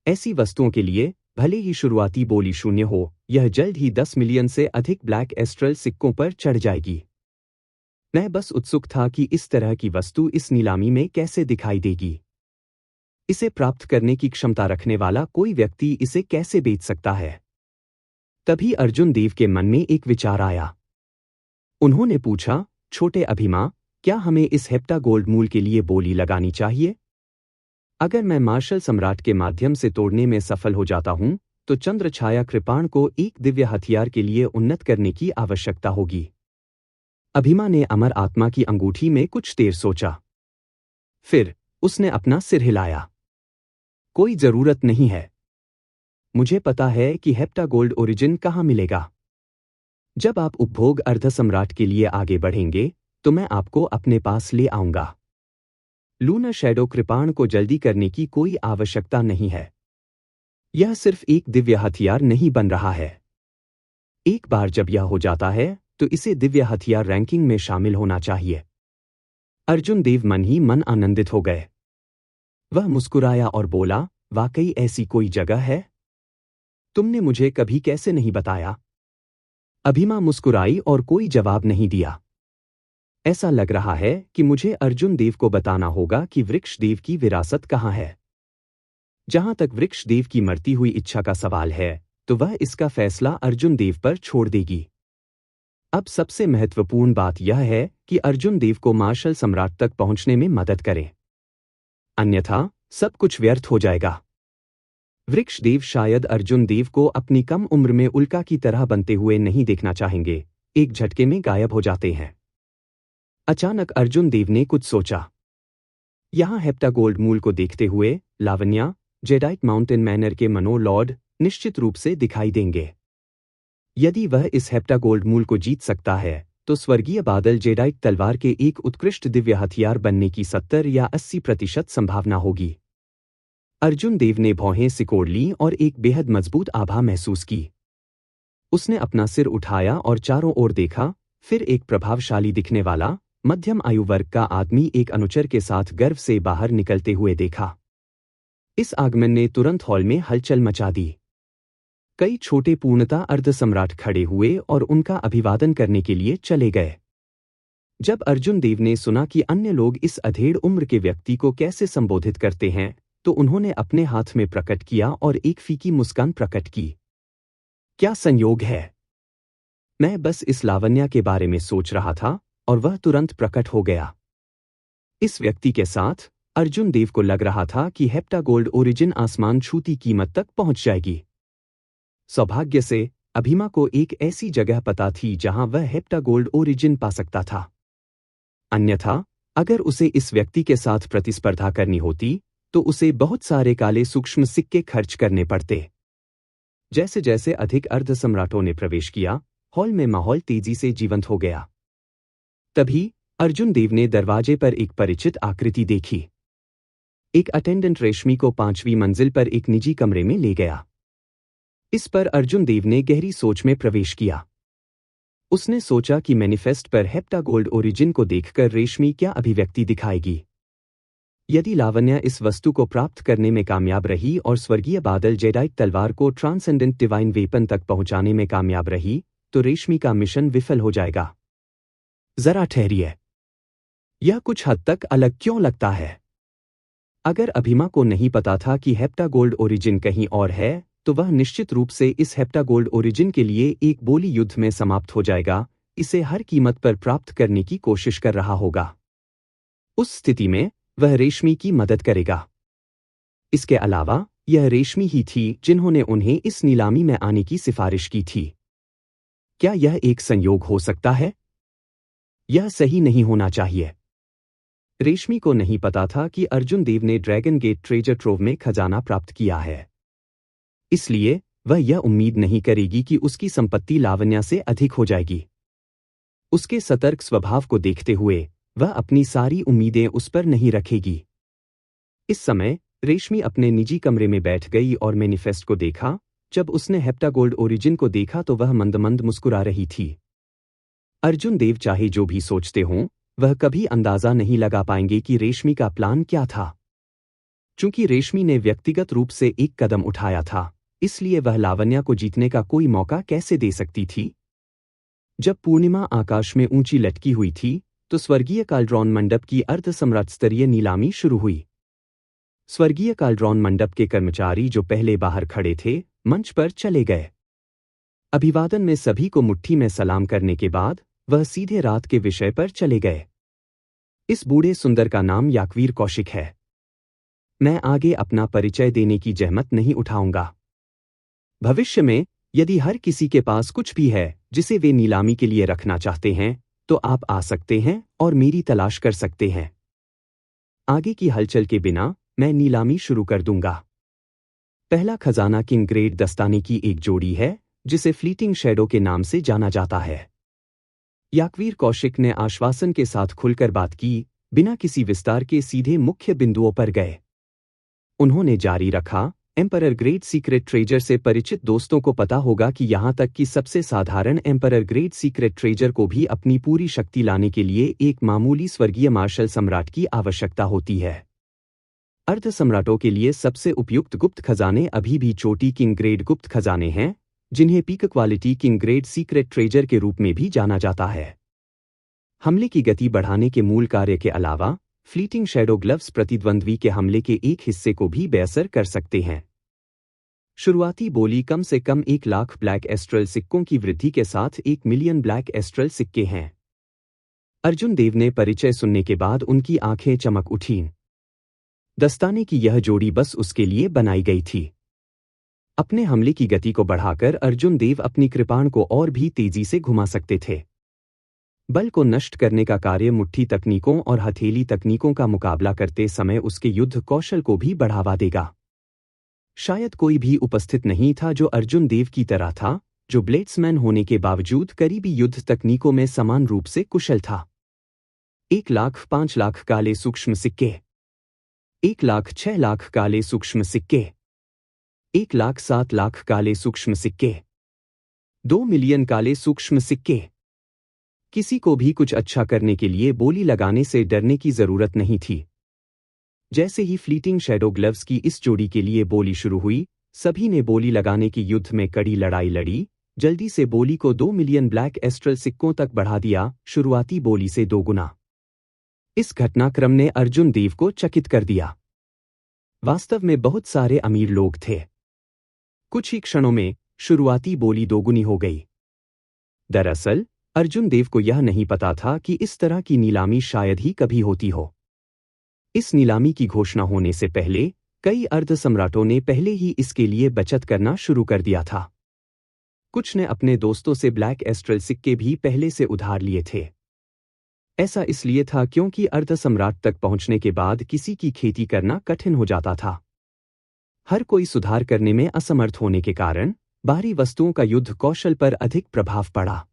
A: ऐसी वस्तुओं के लिए भले ही शुरुआती बोली 0 हो, यह जल्द ही 10 मिलियन से अधिक ब्लैक एस्ट्रल सिक्कों पर चढ़ जाएगी। मैं बस उत्सुक था कि इस तरह की वस्तु इस नीलामी में कैसे दिखाई देगी। इसे प्राप्त करने की क्षमता रखने वाला कोई व्यक्ति इसे कैसे बेच सकता है? तभी अर्जुन देव के मन में एक विचार आया। उन्होंने पूछा, छोटे अभिमा, क्या हमें इस हेप्टागोल्ड मूल के लिए बोली लगानी चाहिए? अगर मैं मार्शल सम्राट के माध्यम से तोड़ने में सफल हो जाता हूं, तो चंद्र छाया कृपाण को एक दिव्य हथियार के लिए उन्नत करने की आवश्यकता होगी। अभिमा ने अमर आत्मा की अंगूठी में कुछ देर सोचा। फिर उसने अपना सिर हिलाया। कोई जरूरत नहीं है। मुझे पता है कि हेप्टागोल्ड ओरिजिन कहाँ मिलेगा। जब आप उपभोग अर्धसम्राट के लिए आगे बढ़ेंगे, तो मैं आपको अपने पास ले आऊंगा। लूनर शैडो कृपाण को जल्दी करने की कोई आवश्यकता नहीं है। यह सिर्फ एक दिव्य हथियार नहीं बन रहा है। एक बार जब यह हो जाता है, तो इसे दिव्य हथियार रैंकिंग में शामिल होना चाहिए। अर्जुन देव मन ही मन आनंदित हो गए। वह मुस्कुराया और बोला, वाकई ऐसी कोई जगह है? तुमने मुझे कभी कैसे नहीं बताया? अभिमा मुस्कुराई और कोई जवाब नहीं दिया। ऐसा लग रहा है कि मुझे अर्जुन देव को बताना होगा कि वृक्ष देव की विरासत कहाँ है। जहां तक वृक्ष देव की मरती हुई इच्छा का सवाल है, तो वह इसका फैसला अर्जुन देव पर छोड़ देगी। अब सबसे महत्वपूर्ण बात यह है कि अर्जुन देव को मार्शल सम्राट तक पहुंचने में मदद करें। अन्यथा सब कुछ व्यर्थ हो जाएगा। वृक्ष देव शायद अर्जुन देव को अपनी कम उम्र में उल्का की तरह बनते हुए नहीं देखना चाहेंगे, एक झटके में गायब हो जाते हैं। अचानक अर्जुन देव ने कुछ सोचा। यहां हेप्टागोल्ड मूल को देखते हुए लावण्या, जेडाइट माउंटेन मैनर के मनोलॉर्ड निश्चित रूप से दिखाई देंगे। यदि वह इस हेप्टागोल्ड मूल को जीत सकता है, तो स्वर्गीय बादल जेडाइट तलवार के एक उत्कृष्ट दिव्य हथियार बनने की 70 या 80% संभावना होगी। अर्जुन देव ने भौहें सिकोड़ लीं और एक बेहद मजबूत आभा महसूस की। उसने अपना सिर उठाया और चारों ओर देखा, फिर एक प्रभावशाली दिखने वाला, मध्यम आयु वर्ग का आदमी एक अनुचर के साथ गर्व से बाहर निकलते हुए देखा। इस आगमन ने तुरंत हॉल में हलचल मचा दी। कई छोटे पूर्णता अर्धसम्राट खड़े हुए और उनका अभिवादन करने के लिए चले गए। जब अर्जुन देव ने सुना कि अन्य लोग इस अधेड़ उम्र के व्यक्ति को कैसे संबोधित करते हैं, तो उन्होंने अपने हाथ में प्रकट किया और एक फीकी मुस्कान प्रकट की। क्या संयोग है! मैं बस इस लावण्या के बारे में सोच रहा था और वह तुरंत प्रकट हो गया। इस व्यक्ति के साथ अर्जुन देव को लग रहा था कि हेप्टागोल्ड ओरिजिन आसमान छूती कीमत तक पहुंच जाएगी। सौभाग्य से अभिमा को एक ऐसी जगह पता थी जहां वह हेप्टागोल्ड ओरिजिन पा सकता था। अन्यथा अगर उसे इस व्यक्ति के साथ प्रतिस्पर्धा करनी होती तो उसे बहुत सारे काले सूक्ष्म सिक्के खर्च करने पड़ते। जैसे जैसे अधिक अर्धसम्राटों ने प्रवेश किया, हॉल में माहौल तेजी से जीवंत हो गया। तभी अर्जुन देव ने दरवाजे पर एक परिचित आकृति देखी। एक अटेंडेंट रेशमी को 5वीं मंजिल पर एक निजी कमरे में ले गया। इस पर अर्जुन देव ने गहरी सोच में प्रवेश किया। उसने सोचा कि मैनिफेस्ट पर हेप्टागोल्ड ओरिजिन को देखकर रेशमी क्या अभिव्यक्ति दिखाएगी। यदि लावण्या इस वस्तु को प्राप्त करने में कामयाब रही और स्वर्गीय बादल जेडाइट तलवार को ट्रांसेंडेंट डिवाइन वेपन तक पहुंचाने में कामयाब रही, तो रेशमी का मिशन विफल हो जाएगा। जरा ठहरिए, यह कुछ हद तक अलग क्यों लगता है? अगर अभिमा को नहीं पता था कि हेप्टागोल्ड ओरिजिन कहीं और है, तो वह निश्चित रूप से इस हेप्टागोल्ड ओरिजिन के लिए एक बोली युद्ध में समाप्त हो जाएगा, इसे हर कीमत पर प्राप्त करने की कोशिश कर रहा होगा। उस स्थिति में वह रेशमी की मदद करेगा। इसके अलावा यह रेशमी ही थी जिन्होंने उन्हें इस नीलामी में आने की सिफारिश की थी। क्या यह एक संयोग हो सकता है? यह सही नहीं होना चाहिए। रेशमी को नहीं पता था कि अर्जुन देव ने ड्रैगन गेट ट्रेजर ट्रोव में खजाना प्राप्त किया है। इसलिए वह यह उम्मीद नहीं करेगी कि उसकी संपत्ति लावण्या से अधिक हो जाएगी। उसके सतर्क स्वभाव को देखते हुए वह अपनी सारी उम्मीदें उस पर नहीं रखेगी। इस समय रेशमी अपने निजी कमरे में बैठ गई और मैनिफेस्ट को देखा। जब उसने हेप्टागोल्ड ओरिजिन को देखा तो वह मंद मंद मुस्कुरा रही थी। अर्जुन देव चाहे जो भी सोचते हों, वह कभी अंदाजा नहीं लगा पाएंगे कि रेशमी का प्लान क्या था। चूंकि रेशमी ने व्यक्तिगत रूप से एक कदम उठाया था, इसलिए वह लावण्या को जीतने का कोई मौका कैसे दे सकती थी? जब पूर्णिमा आकाश में ऊंची लटकी हुई थी, तो स्वर्गीय काल्ड्रॉन मंडप की अर्धसम्राट स्तरीय नीलामी शुरू हुई। स्वर्गीय काल्ड्रॉन मंडप के कर्मचारी जो पहले बाहर खड़े थे, मंच पर चले गए। अभिवादन में सभी को मुट्ठी में सलाम करने के बाद वह सीधे रात के विषय पर चले गए। इस बूढ़े सुंदर का नाम याकवीर कौशिक है। मैं आगे अपना परिचय देने की जहमत नहीं उठाऊंगा। भविष्य में यदि हर किसी के पास कुछ भी है जिसे वे नीलामी के लिए रखना चाहते हैं, तो आप आ सकते हैं और मेरी तलाश कर सकते हैं। आगे की हलचल के बिना मैं नीलामी शुरू कर दूंगा। पहला खजाना किंग ग्रेड दस्ताने की एक जोड़ी है जिसे फ्लीटिंग शैडो के नाम से जाना जाता है। याकवीर कौशिक ने आश्वासन के साथ खुलकर बात की, बिना किसी विस्तार के सीधे मुख्य बिंदुओं पर गए। उन्होंने जारी रखा, एम्परर ग्रेड सीक्रेट ट्रेजर से परिचित दोस्तों को पता होगा कि यहाँ तक कि सबसे साधारण एम्परर ग्रेड सीक्रेट ट्रेजर को भी अपनी पूरी शक्ति लाने के लिए एक मामूली स्वर्गीय मार्शल सम्राट की आवश्यकता होती है। अर्ध सम्राटों के लिए सबसे उपयुक्त गुप्त खजाने अभी भी चोटी किंग ग्रेड गुप्त खजाने हैं, जिन्हें peak quality king grade secret treasure के रूप में भी जाना जाता है। हमले की गति बढ़ाने के मूल कार्य के अलावा फ्लीटिंग शैडो ग्लव्स प्रतिद्वंद्वी के हमले के एक हिस्से को भी बेअसर कर सकते हैं। शुरुआती बोली कम से कम 1 लाख ब्लैक एस्ट्रल सिक्कों की वृद्धि के साथ 1 मिलियन ब्लैक एस्ट्रल सिक्के हैं। अर्जुन देव ने परिचय सुनने के बाद उनकी आंखें चमक उठीं। दस्ताने की यह जोड़ी बस उसके लिए बनाई गई थी। अपने हमले की गति को बढ़ाकर अर्जुन देव अपनी कृपाण को और भी तेजी से घुमा सकते थे। बल को नष्ट करने का कार्य मुट्ठी तकनीकों और हथेली तकनीकों का मुकाबला करते समय उसके युद्ध कौशल को भी बढ़ावा देगा। शायद कोई भी उपस्थित नहीं था जो अर्जुन देव की तरह था, जो ब्लेड्समैन होने के बावजूद करीबी युद्ध तकनीकों में समान रूप से कुशल था। 1 लाख 5 लाख काले सूक्ष्म सिक्के। 1,06,00,000 काले सूक्ष्म सिक्के, 1,07,00,000 काले सूक्ष्म सिक्के, 2 मिलियन काले सूक्ष्म सिक्के। किसी को भी कुछ अच्छा करने के लिए बोली लगाने से डरने की जरूरत नहीं थी। जैसे ही फ्लीटिंग शैडो ग्लव्स की इस जोड़ी के लिए बोली शुरू हुई, सभी ने बोली लगाने की युद्ध में कड़ी लड़ाई लड़ी, जल्दी से बोली को 2 मिलियन ब्लैक एस्ट्रल सिक्कों तक बढ़ा दिया, शुरुआती बोली से 2 गुना। इस घटनाक्रम ने अर्जुन देव को चकित कर दिया। वास्तव में बहुत सारे अमीर लोग थे। कुछ ही क्षणों में शुरुआती बोली 2 गुनी हो गई। दरअसल अर्जुन देव को यह नहीं पता था कि इस तरह की नीलामी शायद ही कभी होती हो। इस नीलामी की घोषणा होने से पहले कई अर्ध सम्राटों ने पहले ही इसके लिए बचत करना शुरू कर दिया था। कुछ ने अपने दोस्तों से ब्लैक एस्ट्रल सिक्के भी पहले से उधार लिए थे। ऐसा इसलिए था क्योंकि अर्ध सम्राट तक पहुंचने के बाद किसी की खेती करना कठिन हो जाता था। हर कोई सुधार करने में असमर्थ होने के कारण बाहरी वस्तुओं का युद्ध कौशल पर अधिक प्रभाव पड़ा।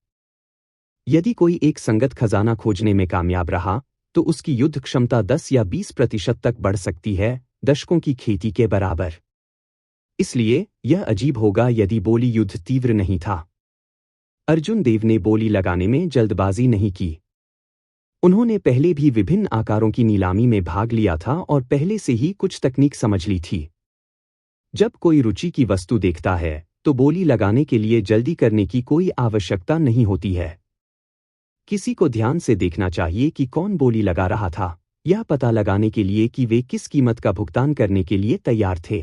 A: यदि कोई एक संगत खजाना खोजने में कामयाब रहा तो उसकी युद्ध क्षमता 10 या 20% तक बढ़ सकती है, दशकों की खेती के बराबर। इसलिए यह अजीब होगा यदि बोली युद्ध तीव्र नहीं था। अर्जुन देव ने बोली लगाने में जल्दबाजी नहीं की। उन्होंने पहले भी विभिन्न आकारों की नीलामी में भाग लिया था और पहले से ही कुछ तकनीक समझ ली थी। जब कोई रुचि की वस्तु देखता है तो बोली लगाने के लिए जल्दी करने की कोई आवश्यकता नहीं होती है। किसी को ध्यान से देखना चाहिए कि कौन बोली लगा रहा था, यह पता लगाने के लिए कि वे किस कीमत का भुगतान करने के लिए तैयार थे।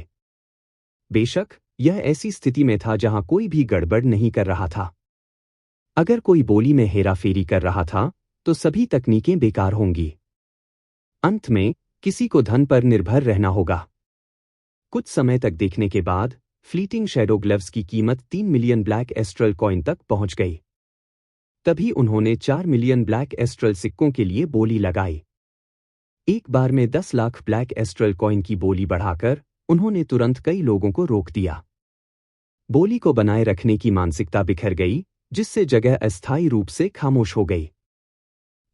A: बेशक यह ऐसी स्थिति में था जहां कोई भी गड़बड़ नहीं कर रहा था। अगर कोई बोली में हेराफेरी कर रहा था तो सभी तकनीकें बेकार होंगी। अंत में किसी को धन पर निर्भर रहना होगा। कुछ समय तक देखने के बाद फ्लीटिंग शैडो ग्लव्स की कीमत 3 मिलियन ब्लैक एस्ट्रल कॉइन तक पहुंच गई। तभी उन्होंने 4 मिलियन ब्लैक एस्ट्रल सिक्कों के लिए बोली लगाई। एक बार में 10 लाख ब्लैक एस्ट्रल कॉइन की बोली बढ़ाकर उन्होंने तुरंत कई लोगों को रोक दिया। बोली को बनाए रखने की मानसिकता बिखर गई, जिससे जगह अस्थायी रूप से खामोश हो गई।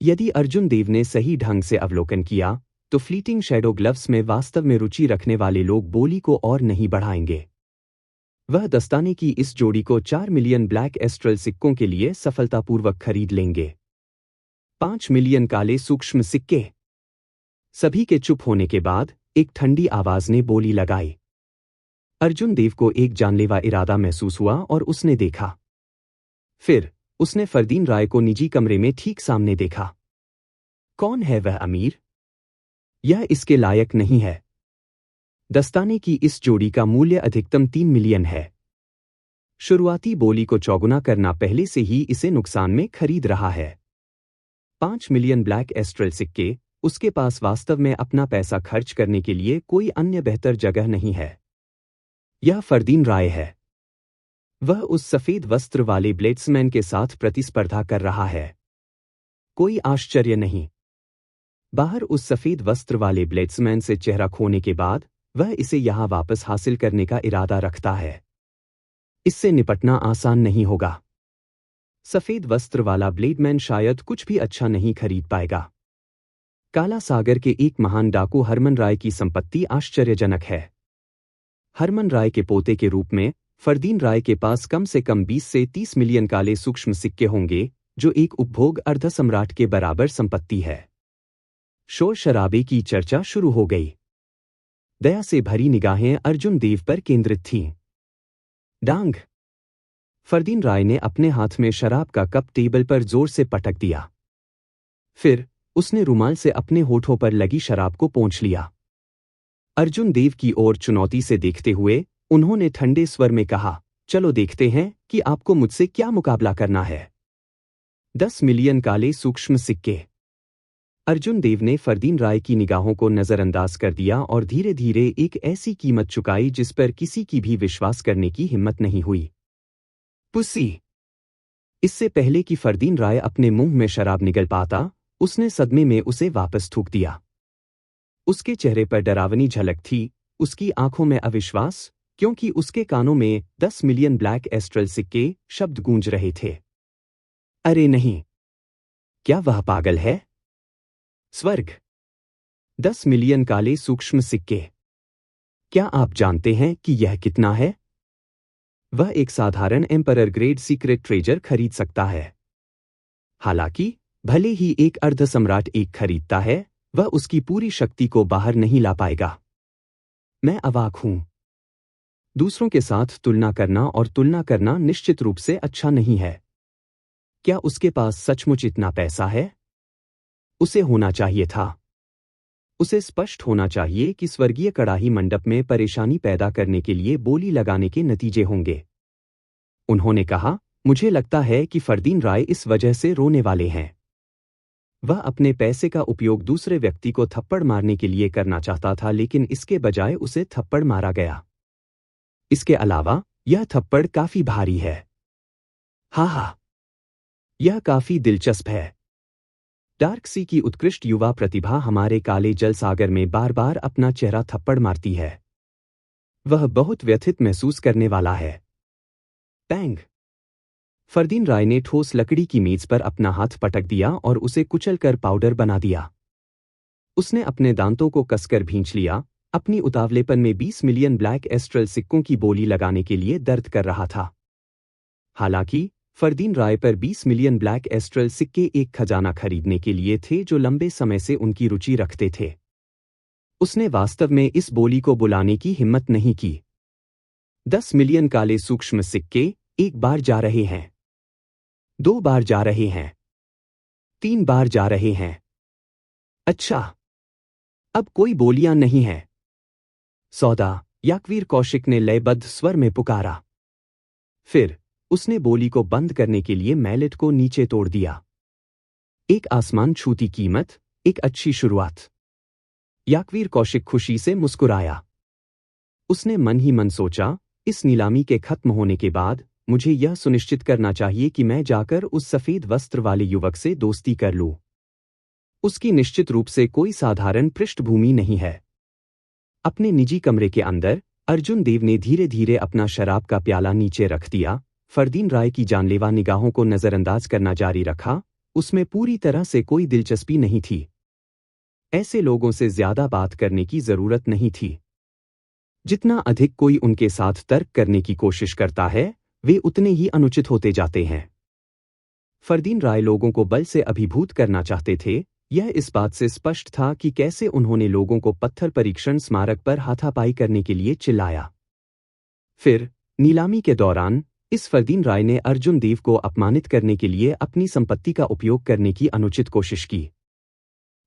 A: यदि अर्जुन देव ने सही ढंग से अवलोकन किया तो फ्लीटिंग शैडो ग्लव्स में वास्तव में रुचि रखने वाले लोग बोली को और नहीं बढ़ाएंगे। वह दस्ताने की इस जोड़ी को 4 मिलियन ब्लैक एस्ट्रल सिक्कों के लिए सफलतापूर्वक खरीद लेंगे। 5 मिलियन काले सूक्ष्म सिक्के। सभी के चुप होने के बाद एक ठंडी आवाज ने बोली लगाई। अर्जुन देव को एक जानलेवा इरादा महसूस हुआ और उसने देखा। फिर उसने फरदीन राय को निजी कमरे में ठीक सामने देखा। कौन है वह अमीर? यह इसके लायक नहीं है। दस्ताने की इस जोड़ी का मूल्य अधिकतम 3 मिलियन है। शुरुआती बोली को चौगुना करना पहले से ही इसे नुकसान में खरीद रहा है। 5 मिलियन ब्लैक एस्ट्रल सिक्के। उसके पास वास्तव में अपना पैसा खर्च करने के लिए कोई अन्य बेहतर जगह नहीं है। यह फरदीन राय है। वह उस सफेद वस्त्र वाले ब्लेड्समैन के साथ प्रतिस्पर्धा कर रहा है। कोई आश्चर्य नहीं। बाहर उस सफेद वस्त्र वाले ब्लेड्समैन से चेहरा खोने के बाद वह इसे यहां वापस हासिल करने का इरादा रखता है। इससे निपटना आसान नहीं होगा। सफेद वस्त्र वाला ब्लेडमैन शायद कुछ भी अच्छा नहीं खरीद पाएगा। काला सागर के एक महान डाकू हरमन राय की संपत्ति आश्चर्यजनक है। हरमन राय के पोते के रूप में फरदीन राय के पास कम से कम 20 से 30 मिलियन काले सूक्ष्म सिक्के होंगे, जो एक उपभोग अर्ध सम्राट के बराबर संपत्ति है। शोर शराबे की चर्चा शुरू हो गई। दया से भरी निगाहें अर्जुन देव पर केंद्रित थीं। डांग। फरदीन राय ने अपने हाथ में शराब का कप टेबल पर जोर से पटक दिया। फिर उसने रुमाल से अपने होठों पर लगी शराब को पोंछ लिया। अर्जुन देव की ओर चुनौती से देखते हुए उन्होंने ठंडे स्वर में कहा, चलो देखते हैं कि आपको मुझसे क्या मुकाबला करना है। 10 मिलियन काले सूक्ष्म सिक्के। अर्जुन देव ने फरदीन राय की निगाहों को नजरअंदाज कर दिया और धीरे धीरे एक ऐसी कीमत चुकाई जिस पर किसी की भी विश्वास करने की हिम्मत नहीं हुई। पुसी। इससे पहले कि फरदीन राय अपने मुंह में शराब निगल पाता, उसने सदमे में उसे वापस थूक दिया। उसके चेहरे पर डरावनी झलक थी, उसकी आंखों में अविश्वास, क्योंकि उसके कानों में 10 मिलियन ब्लैक एस्ट्रल सिक्के शब्द गूंज रहे थे। अरे नहीं! क्या वह पागल है? स्वर्ग! 10 मिलियन काले सूक्ष्म सिक्के। क्या आप जानते हैं कि यह कितना है? वह एक साधारण एम्परर ग्रेड सीक्रेट ट्रेजर खरीद सकता है। हालांकि भले ही एक अर्ध सम्राट एक खरीदता है, वह उसकी पूरी शक्ति को बाहर नहीं ला पाएगा। मैं अवाक हूं। दूसरों के साथ तुलना करना और तुलना करना निश्चित रूप से अच्छा नहीं है। क्या उसके पास सचमुच इतना पैसा है? उसे होना चाहिए था। उसे स्पष्ट होना चाहिए कि स्वर्गीय कड़ाही मंडप में परेशानी पैदा करने के लिए बोली लगाने के नतीजे होंगे। उन्होंने कहा, मुझे लगता है कि फरदीन राय इस वजह से रोने वाले हैं। वह अपने पैसे का उपयोग दूसरे व्यक्ति को थप्पड़ मारने के लिए करना चाहता था, लेकिन इसके बजाय उसे थप्पड़ मारा गया। इसके अलावा यह थप्पड़ काफी भारी है। हा, यह काफी दिलचस्प है। डार्क सी की उत्कृष्ट युवा प्रतिभा हमारे काले जल सागर में बार बार अपना चेहरा थप्पड़ मारती है। वह बहुत व्यथित महसूस करने वाला है। पैंग। फरदीन राय ने ठोस लकड़ी की मेज पर अपना हाथ पटक दिया और उसे कुचलकर पाउडर बना दिया। उसने अपने दांतों को कसकर भींच लिया, अपनी उतावलेपन में 20 मिलियन ब्लैक एस्ट्रल सिक्कों की बोली लगाने के लिए दर्द कर रहा था। हालांकि फरदीन राय पर 20 मिलियन ब्लैक एस्ट्रल सिक्के एक खजाना खरीदने के लिए थे जो लंबे समय से उनकी रुचि रखते थे। उसने वास्तव में इस बोली को बुलाने की हिम्मत नहीं की। 10 मिलियन काले सूक्ष्म सिक्के एक बार जा रहे हैं, 2 बार जा रहे हैं, 3 बार जा रहे हैं। अच्छा, अब कोई बोलियां नहीं है। सौदा, याकवीर कौशिक ने लयबद्ध स्वर में पुकारा। फिर उसने बोली को बंद करने के लिए मैलेट को नीचे तोड़ दिया। एक आसमान छूती कीमत, एक अच्छी शुरुआत। याकवीर कौशिक खुशी से मुस्कुराया। उसने मन ही मन सोचा, इस नीलामी के खत्म होने के बाद मुझे यह सुनिश्चित करना चाहिए कि मैं जाकर उस सफेद वस्त्र वाले युवक से दोस्ती कर लूं। उसकी निश्चित रूप से कोई साधारण पृष्ठभूमि नहीं है। अपने निजी कमरे के अंदर अर्जुन देव ने धीरे धीरे अपना शराब का प्याला नीचे रख दिया। फरदीन राय की जानलेवा निगाहों को नजरअंदाज करना जारी रखा। उसमें पूरी तरह से कोई दिलचस्पी नहीं थी। ऐसे लोगों से ज्यादा बात करने की जरूरत नहीं थी। जितना अधिक कोई उनके साथ तर्क करने की कोशिश करता है, वे उतने ही अनुचित होते जाते हैं। फरदीन राय लोगों को बल से अभिभूत करना चाहते थे। यह इस बात से स्पष्ट था कि कैसे उन्होंने लोगों को पत्थर परीक्षण स्मारक पर हाथापाई करने के लिए चिल्लाया। फिर नीलामी के दौरान इस फरदीन राय ने अर्जुन देव को अपमानित करने के लिए अपनी संपत्ति का उपयोग करने की अनुचित कोशिश की।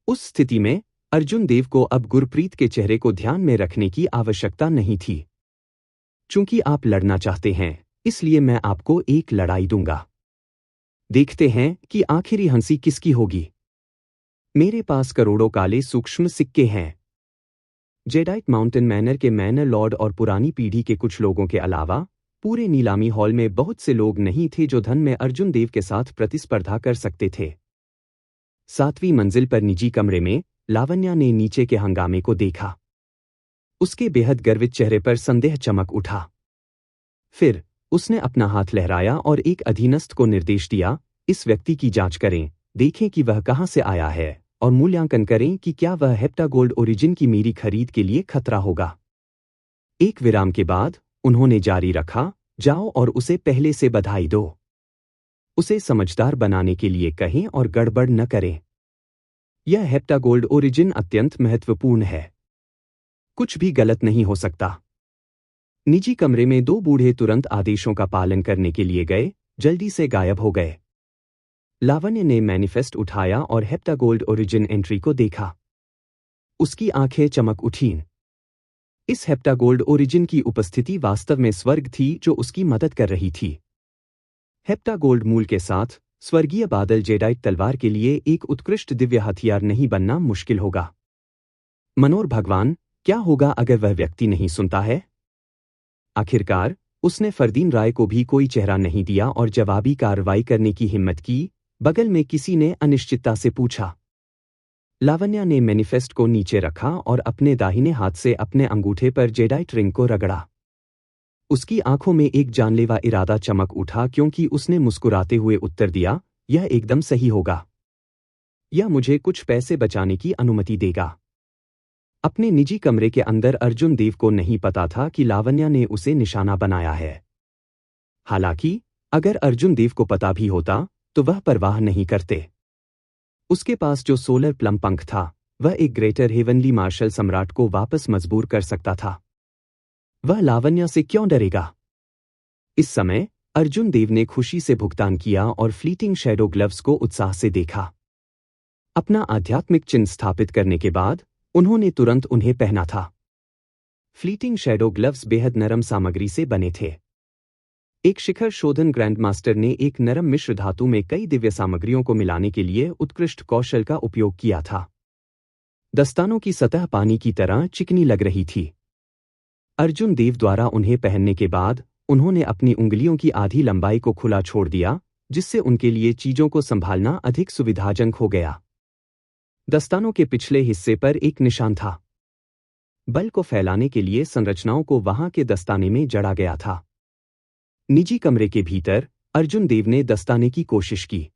A: उस स्थिति में अर्जुन देव को अब गुरप्रीत के चेहरे को ध्यान में रखने की आवश्यकता नहीं थी। चूंकि आप लड़ना चाहते हैं, इसलिए मैं आपको एक लड़ाई दूंगा। देखते हैं कि आखिरी हंसी किसकी होगी। मेरे पास करोड़ों काले सूक्ष्म सिक्के हैं। जेडाइट माउंटेन मैनर के मैनर लॉर्ड और पुरानी पीढ़ी के कुछ लोगों के अलावा पूरे नीलामी हॉल में बहुत से लोग नहीं थे जो धन में अर्जुन देव के साथ प्रतिस्पर्धा कर सकते थे। 7वीं मंजिल पर निजी कमरे में लावण्या ने नीचे के हंगामे को देखा। उसके बेहद गर्वित चेहरे पर संदेह चमक उठा। फिर उसने अपना हाथ लहराया और एक अधीनस्थ को निर्देश दिया, इस व्यक्ति की जांच करें, देखें कि वह कहां से आया है और मूल्यांकन करें कि क्या वह हेप्टागोल्ड ओरिजिन की मेरी खरीद के लिए खतरा होगा। एक विराम के बाद उन्होंने जारी रखा, जाओ और उसे पहले से बधाई दो। उसे समझदार बनाने के लिए कहें और गड़बड़ न करें। यह हेप्टागोल्ड ओरिजिन अत्यंत महत्वपूर्ण है। कुछ भी गलत नहीं हो सकता। निजी कमरे में 2 बूढ़े तुरंत आदेशों का पालन करने के लिए गए, जल्दी से गायब हो गए। लावण्य ने मैनिफेस्ट उठाया और हेप्टागोल्ड ओरिजिन एंट्री को देखा। उसकी आंखें चमक उठीं। इस हेप्टागोल्ड ओरिजिन की उपस्थिति वास्तव में स्वर्ग थी जो उसकी मदद कर रही थी। हेप्टागोल्ड मूल के साथ स्वर्गीय बादल जेडाइट तलवार के लिए एक उत्कृष्ट दिव्य हथियार नहीं बनना मुश्किल होगा। मनोर भगवान, क्या होगा अगर वह व्यक्ति नहीं सुनता है? आखिरकार उसने फरदीन राय को भी कोई चेहरा नहीं दिया और जवाबी कार्रवाई करने की हिम्मत की। बगल में किसी ने अनिश्चितता से पूछा। लावण्या ने मैनिफेस्ट को नीचे रखा और अपने दाहिने हाथ से अपने अंगूठे पर जेडाइट रिंग को रगड़ा। उसकी आंखों में एक जानलेवा इरादा चमक उठा क्योंकि उसने मुस्कुराते हुए उत्तर दिया, यह एकदम सही होगा। यह मुझे कुछ पैसे बचाने की अनुमति देगा। अपने निजी कमरे के अंदर अर्जुन देव को नहीं पता था कि लावण्या ने उसे निशाना बनाया है। हालांकि अगर अर्जुन देव को पता भी होता तो वह परवाह नहीं करते। उसके पास जो सोलर प्लम पंख था वह एक ग्रेटर हेवनली मार्शल सम्राट को वापस मजबूर कर सकता था। वह लावण्या से क्यों डरेगा? इस समय अर्जुन देव ने खुशी से भुगतान किया और फ्लीटिंग शैडो ग्लव्स को उत्साह से देखा। अपना आध्यात्मिक चिन्ह स्थापित करने के बाद उन्होंने तुरंत उन्हें पहना था। फ्लीटिंग शैडो ग्लव्स बेहद नरम सामग्री से बने थे। एक शिखर शोधन ग्रैंडमास्टर ने एक नरम मिश्र धातु में कई दिव्य सामग्रियों को मिलाने के लिए उत्कृष्ट कौशल का उपयोग किया था। दस्तानों की सतह पानी की तरह चिकनी लग रही थी। अर्जुन देव द्वारा उन्हें पहनने के बाद उन्होंने अपनी उंगलियों की आधी लंबाई को खुला छोड़ दिया, जिससे उनके लिए चीजों को संभालना अधिक सुविधाजनक हो गया। दस्तानों के पिछले हिस्से पर एक निशान था। बल को फैलाने के लिए संरचनाओं को वहां के दस्ताने में जड़ा गया था। निजी कमरे के भीतर अर्जुन देव ने दस्ताने की कोशिश की।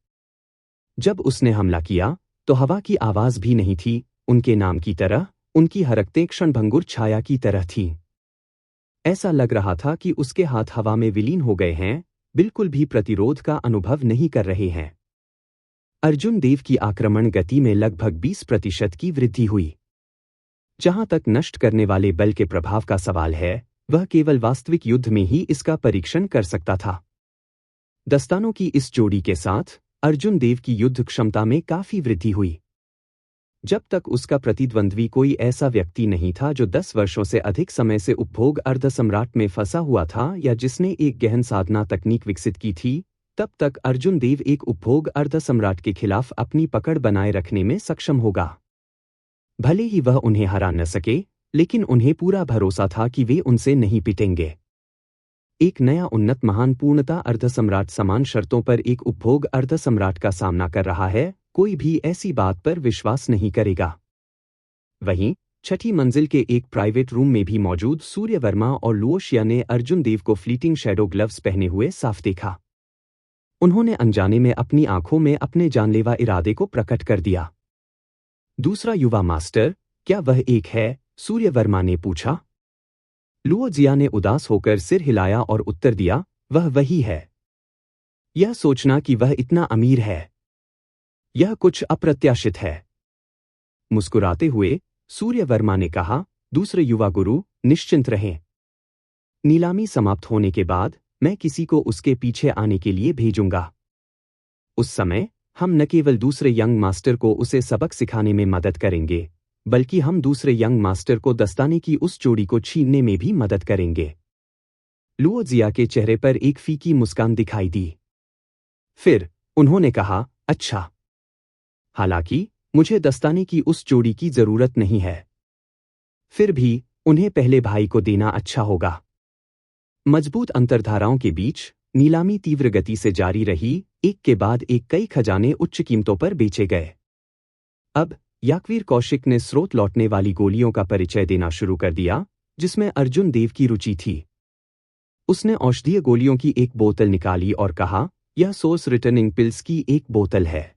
A: जब उसने हमला किया तो हवा की आवाज भी नहीं थी। उनके नाम की तरह उनकी हरकतें क्षणभंगुर छाया की तरह थीं। ऐसा लग रहा था कि उसके हाथ हवा में विलीन हो गए हैं, बिल्कुल भी प्रतिरोध का अनुभव नहीं कर रहे हैं। अर्जुन देव की आक्रमण गति में लगभग 20% की वृद्धि हुई। जहां तक नष्ट करने वाले बल के प्रभाव का सवाल है, वह केवल वास्तविक युद्ध में ही इसका परीक्षण कर सकता था। दस्तानों की इस जोड़ी के साथ अर्जुन देव की युद्ध क्षमता में काफी वृद्धि हुई। जब तक उसका प्रतिद्वंद्वी कोई ऐसा व्यक्ति नहीं था जो 10 वर्षों से अधिक समय से उपभोग अर्धसम्राट में फंसा हुआ था या जिसने एक गहन साधना तकनीक विकसित की थी, तब तक अर्जुन देव एक उपभोग अर्धसम्राट के खिलाफ अपनी पकड़ बनाए रखने में सक्षम होगा। भले ही वह उन्हें हरा न सके, लेकिन उन्हें पूरा भरोसा था कि वे उनसे नहीं पिटेंगे। एक नया उन्नत महान पूर्णता अर्धसम्राट समान शर्तों पर एक उपभोग अर्धसम्राट का सामना कर रहा है, कोई भी ऐसी बात पर विश्वास नहीं करेगा। वहीं छठी मंजिल के एक प्राइवेट रूम में भी मौजूद सूर्य वर्मा और लुओशिया ने अर्जुन देव को फ्लीटिंग शैडो ग्लव्स पहने हुए साफ देखा। उन्होंने अनजाने में अपनी आंखों में अपने जानलेवा इरादे को प्रकट कर दिया। दूसरा युवा मास्टर, क्या वह एक है? सूर्य वर्मा ने पूछा। लुओजिया ने उदास होकर सिर हिलाया और उत्तर दिया, वह वही है। यह सोचना कि वह इतना अमीर है, यह कुछ अप्रत्याशित है। मुस्कुराते हुए सूर्य वर्मा ने कहा, दूसरे युवा गुरु, निश्चिंत रहें। नीलामी समाप्त होने के बाद मैं किसी को उसके पीछे आने के लिए भेजूंगा। उस समय हम न केवल दूसरे यंग मास्टर को उसे सबक सिखाने में मदद करेंगे, बल्कि हम दूसरे यंग मास्टर को दस्ताने की उस जोड़ी को छीनने में भी मदद करेंगे। लुओजिया के चेहरे पर एक फीकी मुस्कान दिखाई दी। फिर उन्होंने कहा, अच्छा, हालांकि मुझे दस्ताने की उस जोड़ी की जरूरत नहीं है। फिर भी उन्हें पहले भाई को देना अच्छा होगा। मजबूत अंतर्धाराओं के बीच नीलामी तीव्र गति से जारी रही। एक के बाद एक कई खजाने उच्च कीमतों पर बेचे गए। अब याकवीर कौशिक ने स्रोत लौटने वाली गोलियों का परिचय देना शुरू कर दिया, जिसमें अर्जुन देव की रुचि थी। उसने औषधीय गोलियों की एक बोतल निकाली और कहा, यह सोर्स रिटर्निंग पिल्स की एक बोतल है।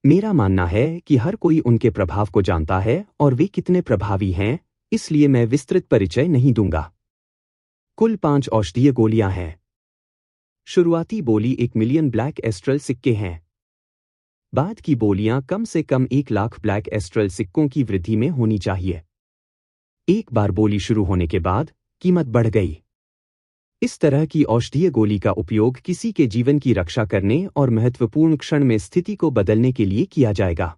A: मेरा मानना है कि हर कोई उनके प्रभाव को जानता है और वे कितने प्रभावी हैं, इसलिए मैं विस्तृत परिचय नहीं दूंगा। कुल 5 औषधीय गोलियां हैं। शुरुआती बोली 1 मिलियन ब्लैक एस्ट्रल सिक्के हैं। बाद की बोलियां कम से कम 1 लाख ब्लैक एस्ट्रल सिक्कों की वृद्धि में होनी चाहिए। एक बार बोली शुरू होने के बाद कीमत बढ़ गई। इस तरह की औषधीय गोली का उपयोग किसी के जीवन की रक्षा करने और महत्वपूर्ण क्षण में स्थिति को बदलने के लिए किया जाएगा।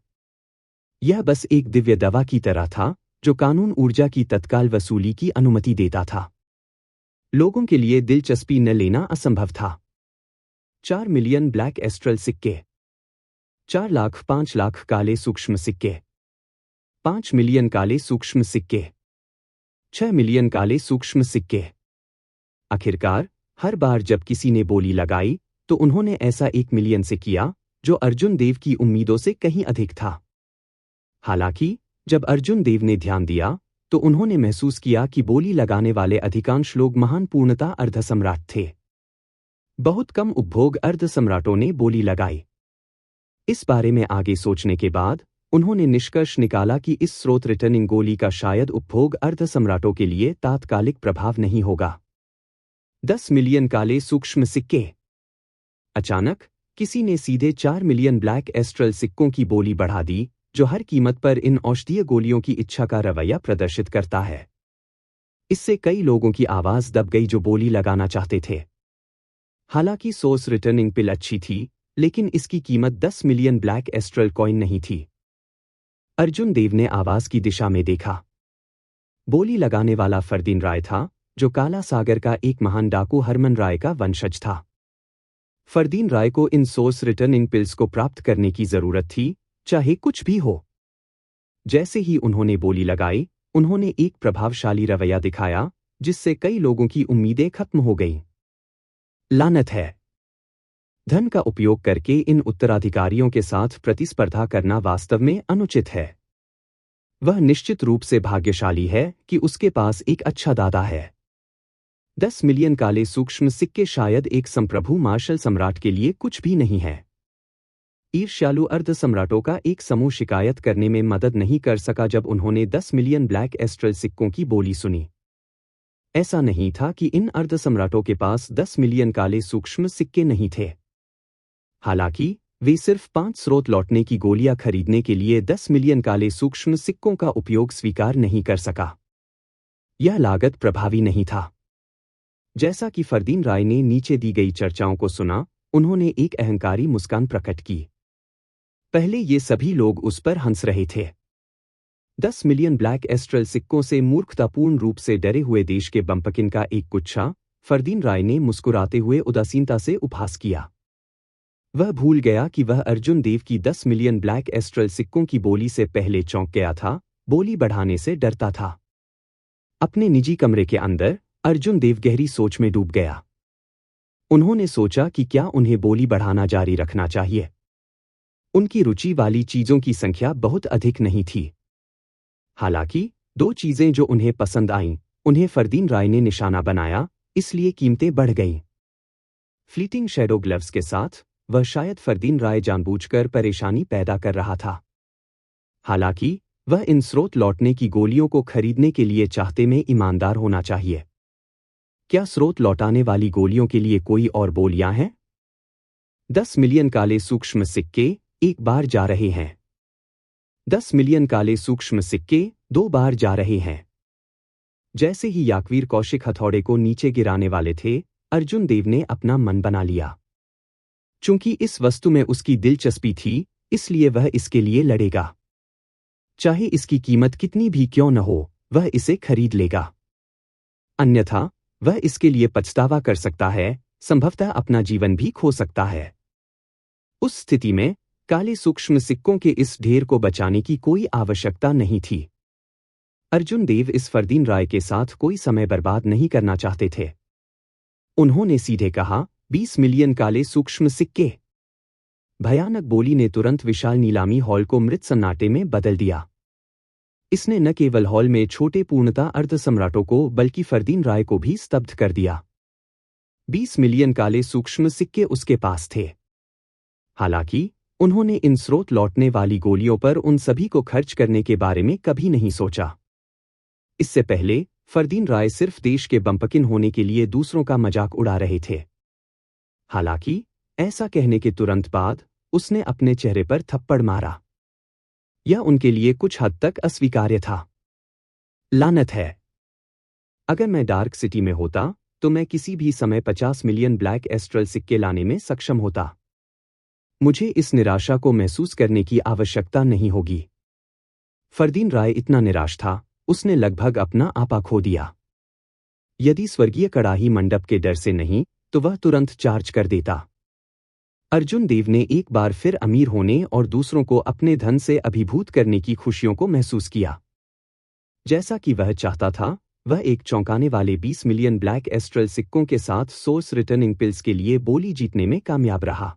A: यह बस एक दिव्य दवा की तरह था जो कानून ऊर्जा की तत्काल वसूली की अनुमति देता था। लोगों के लिए दिलचस्पी न लेना असंभव था। 4 मिलियन ब्लैक एस्ट्रल सिक्के, 4 लाख 5 लाख काले सूक्ष्म सिक्के, 5 मिलियन काले सूक्ष्म सिक्के, 6 मिलियन काले सूक्ष्म सिक्के। आखिरकार हर बार जब किसी ने बोली लगाई तो उन्होंने ऐसा 1 मिलियन से किया, जो अर्जुन देव की उम्मीदों से कहीं अधिक था। हालांकि जब अर्जुन देव ने ध्यान दिया तो उन्होंने महसूस किया कि बोली लगाने वाले अधिकांश लोग महान पूर्णता अर्धसम्राट थे। बहुत कम उपभोग अर्धसम्राटों ने बोली लगाई। इस बारे में आगे सोचने के बाद उन्होंने निष्कर्ष निकाला कि इस स्रोत रिटर्निंग गोली का शायद उपभोग अर्धसम्राटों के लिए तात्कालिक प्रभाव नहीं होगा। 10 मिलियन काले सूक्ष्म सिक्के। अचानक किसी ने सीधे 4 मिलियन ब्लैक एस्ट्रल सिक्कों की बोली बढ़ा दी, जो हर कीमत पर इन औषधीय गोलियों की इच्छा का रवैया प्रदर्शित करता है। इससे कई लोगों की आवाज दब गई जो बोली लगाना चाहते थे। हालांकि सोर्स रिटर्निंग पिल अच्छी थी, लेकिन इसकी कीमत 10 मिलियन ब्लैक एस्ट्रल कॉइन नहीं थी। अर्जुन देव ने आवाज की दिशा में देखा। बोली लगाने वाला फरदीन राय था, जो काला सागर का एक महान डाकू हरमन राय का वंशज था। फरदीन राय को इन सोर्स रिटर्निंग पिल्स को प्राप्त करने की जरूरत थी, चाहे कुछ भी हो। जैसे ही उन्होंने बोली लगाई, उन्होंने एक प्रभावशाली रवैया दिखाया, जिससे कई लोगों की उम्मीदें खत्म हो गईं। लानत है। धन का उपयोग करके इन उत्तराधिकारियों के साथ प्रतिस्पर्धा करना वास्तव में अनुचित है। वह निश्चित रूप से भाग्यशाली है कि उसके पास एक अच्छा दादा है। 10 मिलियन काले सूक्ष्म सिक्के शायद एक संप्रभु मार्शल सम्राट के लिए कुछ भी नहीं है। ईर्ष्यालु अर्ध सम्राटों का एक समूह शिकायत करने में मदद नहीं कर सका जब उन्होंने 10 मिलियन ब्लैक एस्ट्रल सिक्कों की बोली सुनी। ऐसा नहीं था कि इन अर्ध सम्राटों के पास 10 मिलियन काले सूक्ष्म सिक्के नहीं थे। हालांकि वे सिर्फ 5 स्रोत लौटने की गोलियां खरीदने के लिए 10 मिलियन काले सूक्ष्म सिक्कों का उपयोग स्वीकार नहीं कर सका। यह लागत प्रभावी नहीं था। जैसा कि फरदीन राय ने नीचे दी गई चर्चाओं को सुना, उन्होंने एक अहंकारी मुस्कान प्रकट की। पहले ये सभी लोग उस पर हंस रहे थे। 10 मिलियन ब्लैक एस्ट्रल सिक्कों से मूर्खतापूर्ण रूप से डरे हुए देश के बंपकिन का एक गुच्छा, फरदीन राय ने मुस्कुराते हुए उदासीनता से उपहास किया। वह भूल गया कि वह अर्जुन देव की 10 मिलियन ब्लैक एस्ट्रल सिक्कों की बोली से पहले चौंक गया था, बोली बढ़ाने से डरता था। अपने निजी कमरे के अंदर अर्जुन देव गहरी सोच में डूब गया। उन्होंने सोचा कि क्या उन्हें बोली बढ़ाना जारी रखना चाहिए। उनकी रुचि वाली चीजों की संख्या बहुत अधिक नहीं थी। हालांकि 2 चीजें जो उन्हें पसंद आईं, उन्हें फरदीन राय ने निशाना बनाया, इसलिए कीमतें बढ़ गईं। फ्लीटिंग शैडो ग्लव्स के साथ वह शायद फरदीन राय जानबूझकर परेशानी पैदा कर रहा था। हालांकि वह इन स्रोत लौटने की गोलियों को खरीदने के लिए चाहते में ईमानदार होना चाहिए। क्या स्रोत लौटाने वाली गोलियों के लिए कोई और बोलियां हैं? 10 मिलियन काले सूक्ष्म सिक्के एक बार जा रहे हैं। 10 मिलियन काले सूक्ष्म सिक्के 2 बार जा रहे हैं। जैसे ही याकवीर कौशिक हथौड़े को नीचे गिराने वाले थे, अर्जुन देव ने अपना मन बना लिया। चूंकि इस वस्तु में उसकी दिलचस्पी थी, इसलिए वह इसके लिए लड़ेगा। चाहे इसकी कीमत कितनी भी क्यों न हो, वह इसे खरीद लेगा। अन्यथा वह इसके लिए पछतावा कर सकता है, संभवतः अपना जीवन भी खो सकता है। उस स्थिति में काले सूक्ष्म सिक्कों के इस ढेर को बचाने की कोई आवश्यकता नहीं थी। अर्जुन देव इस फरदीन राय के साथ कोई समय बर्बाद नहीं करना चाहते थे। उन्होंने सीधे कहा, 20 मिलियन काले सूक्ष्म सिक्के। भयानक बोली ने तुरंत विशाल नीलामी हॉल को मृत सन्नाटे में बदल दिया। इसने न केवल हॉल में छोटे पूर्णता अर्ध सम्राटों को बल्कि फरदीन राय को भी स्तब्ध कर दिया। 20 मिलियन काले सूक्ष्म सिक्के उसके पास थे। हालांकि उन्होंने इन स्रोत लौटने वाली गोलियों पर उन सभी को खर्च करने के बारे में कभी नहीं सोचा। इससे पहले फरदीन राय सिर्फ देश के बंपकिन होने के लिए दूसरों का मजाक उड़ा रहे थे। हालांकि ऐसा कहने के तुरंत बाद उसने अपने चेहरे पर थप्पड़ मारा। यह उनके लिए कुछ हद तक अस्वीकार्य था। लानत है। अगर मैं डार्क सिटी में होता तो मैं किसी भी समय 50 मिलियन ब्लैक एस्ट्रल सिक्के लाने में सक्षम होता। मुझे इस निराशा को महसूस करने की आवश्यकता नहीं होगी। फरदीन राय इतना निराश था, उसने लगभग अपना आपा खो दिया। यदि स्वर्गीय कड़ाही मंडप के डर से नहीं, तो वह तुरंत चार्ज कर देता। अर्जुन देव ने एक बार फिर अमीर होने और दूसरों को अपने धन से अभिभूत करने की खुशियों को महसूस किया। जैसा कि वह चाहता था, वह एक चौंकाने वाले 20 मिलियन ब्लैक एस्ट्रल सिक्कों के साथ सोर्स रिटर्निंग पिल्स के लिए बोली जीतने में कामयाब रहा।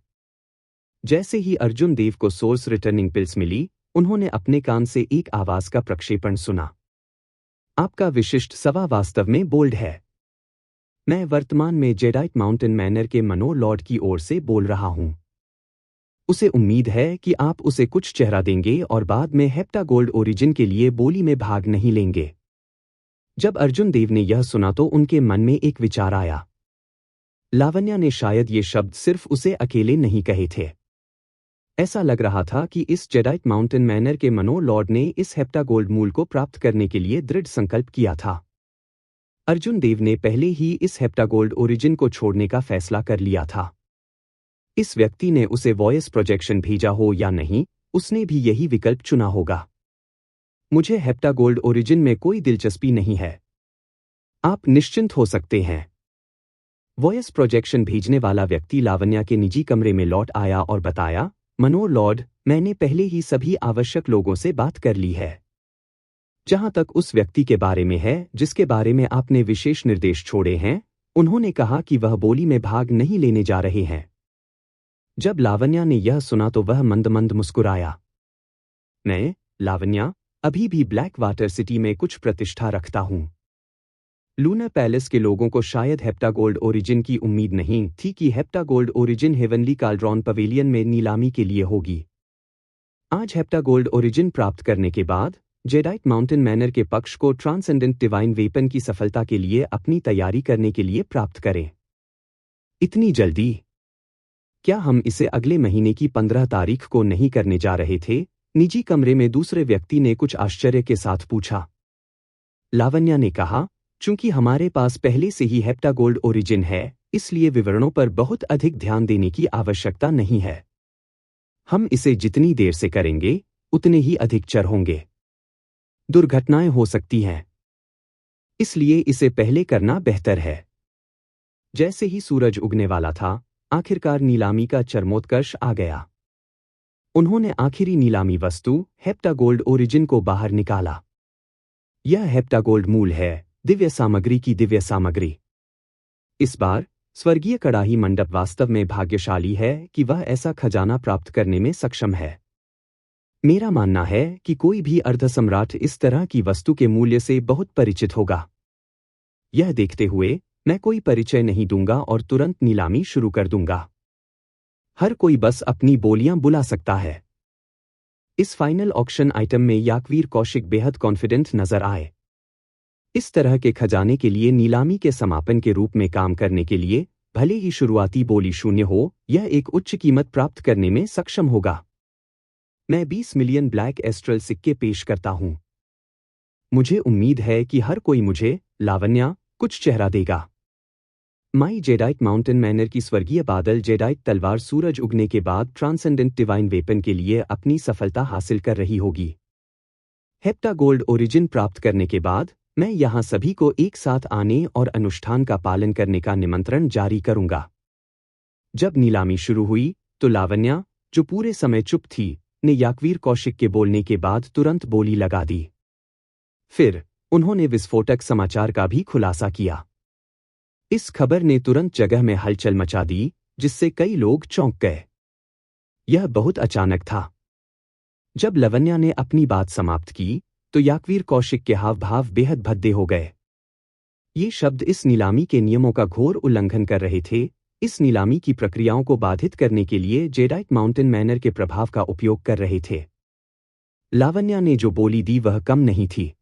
A: जैसे ही अर्जुन देव को सोर्स रिटर्निंग पिल्स मिली, उन्होंने अपने कान से एक आवाज का प्रक्षेपण सुना। आपका विशिष्ट सवा वास्तव में बोल्ड है। मैं वर्तमान में जेडाइट माउंटेन मैनर के मनोर लॉर्ड की ओर से बोल रहा हूं। उसे उम्मीद है कि आप उसे कुछ चेहरा देंगे और बाद में हेप्टागोल्ड ओरिजिन के लिए बोली में भाग नहीं लेंगे। जब अर्जुन देव ने यह सुना तो उनके मन में एक विचार आया। लावण्या ने शायद ये शब्द सिर्फ उसे अकेले नहीं कहे थे। ऐसा लग रहा था कि इस जेडाइट माउंटेन मैनर के मनोर लॉर्ड ने इस हेप्टागोल्ड मूल को प्राप्त करने के लिए दृढ़ संकल्प किया था। अर्जुन देव ने पहले ही इस हेप्टागोल्ड ओरिजिन को छोड़ने का फैसला कर लिया था। इस व्यक्ति ने उसे वॉइस प्रोजेक्शन भेजा हो या नहीं, उसने भी यही विकल्प चुना होगा। मुझे हेप्टागोल्ड ओरिजिन में कोई दिलचस्पी नहीं है, आप निश्चिंत हो सकते हैं। वॉइस प्रोजेक्शन भेजने वाला व्यक्ति लावण्या के निजी कमरे में लौट आया और बताया, मनोर लॉर्ड, मैंने पहले ही सभी आवश्यक लोगों से बात कर ली है। जहां तक उस व्यक्ति के बारे में है जिसके बारे में आपने विशेष निर्देश छोड़े हैं, उन्होंने कहा कि वह बोली में भाग नहीं लेने जा रहे हैं। जब लावण्या ने यह सुना तो वह मंद मंद मुस्कुराया। मैं, लावण्या, अभी भी ब्लैक वाटर सिटी में कुछ प्रतिष्ठा रखता हूं। लूनर पैलेस के लोगों को शायद हेप्टागोल्ड ओरिजिन की उम्मीद नहीं थी कि हेप्टागोल्ड ओरिजिन हेवनली काल्ड्रॉन पवेलियन में नीलामी के लिए होगी। आज हेप्टागोल्ड ओरिजिन प्राप्त करने के बाद जेडाइट माउंटेन मैनर के पक्ष को ट्रांसेंडेंट डिवाइन वेपन की सफलता के लिए अपनी तैयारी करने के लिए प्राप्त करें। इतनी जल्दी? क्या हम इसे अगले महीने की 15 तारीख को नहीं करने जा रहे थे? निजी कमरे में दूसरे व्यक्ति ने कुछ आश्चर्य के साथ पूछा। लावण्या ने कहा, चूंकि हमारे पास पहले से ही हेप्टागोल्ड ओरिजिन है, इसलिए विवरणों पर बहुत अधिक ध्यान देने की आवश्यकता नहीं है। हम इसे जितनी देर से करेंगे, उतने ही अधिक चर होंगे। दुर्घटनाएं हो सकती हैं, इसलिए इसे पहले करना बेहतर है। जैसे ही सूरज उगने वाला था, आखिरकार नीलामी का चरमोत्कर्ष आ गया। उन्होंने आखिरी नीलामी वस्तु हेप्टागोल्ड ओरिजिन को बाहर निकाला। यह हेप्टागोल्ड मूल है, दिव्य सामग्री की दिव्य सामग्री। इस बार स्वर्गीय कड़ाही मंडप वास्तव में भाग्यशाली है कि वह ऐसा खजाना प्राप्त करने में सक्षम है। मेरा मानना है कि कोई भी अर्धसम्राट इस तरह की वस्तु के मूल्य से बहुत परिचित होगा। यह देखते हुए मैं कोई परिचय नहीं दूंगा और तुरंत नीलामी शुरू कर दूंगा। हर कोई बस अपनी बोलियां बुला सकता है। इस फाइनल ऑक्शन आइटम में याकवीर कौशिक बेहद कॉन्फिडेंट नजर आए। इस तरह के खजाने के लिए नीलामी के समापन के रूप में काम करने के लिए भले ही शुरुआती बोली शून्य हो, यह एक उच्च कीमत प्राप्त करने में सक्षम होगा। मैं 20 मिलियन ब्लैक एस्ट्रल सिक्के पेश करता हूं। मुझे उम्मीद है कि हर कोई मुझे, लावण्या, कुछ चेहरा देगा। माई जेडाइट माउंटेन मैनर की स्वर्गीय बादल जेडाइट तलवार सूरज उगने के बाद ट्रांसेंडेंट डिवाइन वेपन के लिए अपनी सफलता हासिल कर रही होगी। हेप्टागोल्ड ओरिजिन प्राप्त करने के बाद मैं यहां सभी को एक साथ आने और अनुष्ठान का पालन करने का निमंत्रण जारी करूंगा। जब नीलामी शुरू हुई तो लावण्या, जो पूरे समय चुप थी, ने याकवीर कौशिक के बोलने के बाद तुरंत बोली लगा दी। फिर उन्होंने विस्फोटक समाचार का भी खुलासा किया। इस खबर ने तुरंत जगह में हलचल मचा दी, जिससे कई लोग चौंक गए। यह बहुत अचानक था। जब लावण्या ने अपनी बात समाप्त की तो याकवीर कौशिक के हाव भाव बेहद भद्दे हो गए। ये शब्द इस नीलामी के नियमों का घोर उल्लंघन कर रहे थे। इस नीलामी की प्रक्रियाओं को बाधित करने के लिए जेडाइट माउंटेन मैनर के प्रभाव का उपयोग कर रहे थे। लावण्या ने जो बोली दी वह कम नहीं थी।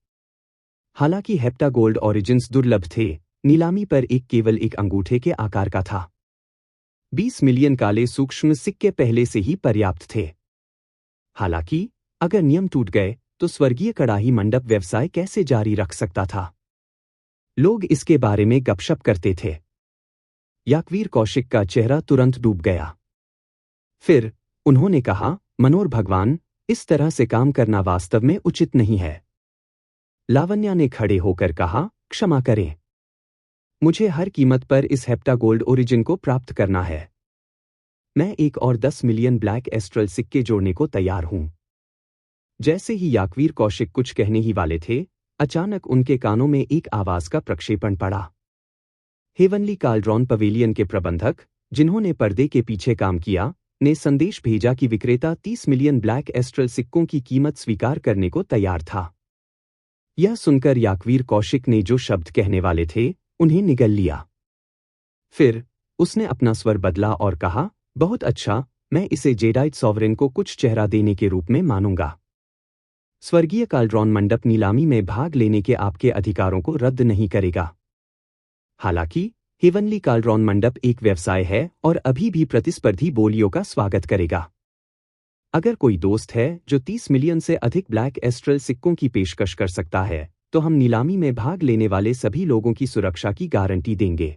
A: हालांकि हेप्टागोल्ड ओरिजिन्स दुर्लभ थे, नीलामी पर केवल एक अंगूठे के आकार का था। 20 मिलियन काले सूक्ष्म सिक्के पहले से ही पर्याप्त थे। हालांकि अगर नियम टूट गए तो स्वर्गीय कड़ाही मंडप व्यवसाय कैसे जारी रख सकता था? लोग इसके बारे में गपशप करते थे। याकवीर कौशिक का चेहरा तुरंत डूब गया। फिर उन्होंने कहा, मनोर भगवान, इस तरह से काम करना वास्तव में उचित नहीं है। लावण्या ने खड़े होकर कहा, क्षमा करें। मुझे हर कीमत पर इस हेप्टागोल्ड ओरिजिन को प्राप्त करना है। मैं एक और 10 मिलियन ब्लैक एस्ट्रल सिक्के जोड़ने को तैयार हूं। जैसे ही याकवीर कौशिक कुछ कहने ही वाले थे, अचानक उनके कानों में एक आवाज का प्रक्षेपण पड़ा। हेवनली काल्ड्रॉन पवेलियन के प्रबंधक, जिन्होंने पर्दे के पीछे काम किया, ने संदेश भेजा कि विक्रेता 30 मिलियन ब्लैक एस्ट्रल सिक्कों की कीमत स्वीकार करने को तैयार था। यह सुनकर याकवीर कौशिक ने जो शब्द कहने वाले थे, उन्हें निगल लिया। फिर उसने अपना स्वर बदला और कहा, बहुत अच्छा, मैं इसे जेडाइट सॉवरेन को कुछ चेहरा देने के रूप में मानूंगा। स्वर्गीय काल्ड्रॉन मंडप नीलामी में भाग लेने के आपके अधिकारों को रद्द नहीं करेगा। हालांकि हेवनली काल्ड्रॉन मंडप एक व्यवसाय है और अभी भी प्रतिस्पर्धी बोलियों का स्वागत करेगा। अगर कोई दोस्त है जो 30 मिलियन से अधिक ब्लैक एस्ट्रल सिक्कों की पेशकश कर सकता है, तो हम नीलामी में भाग लेने वाले सभी लोगों की सुरक्षा की गारंटी देंगे।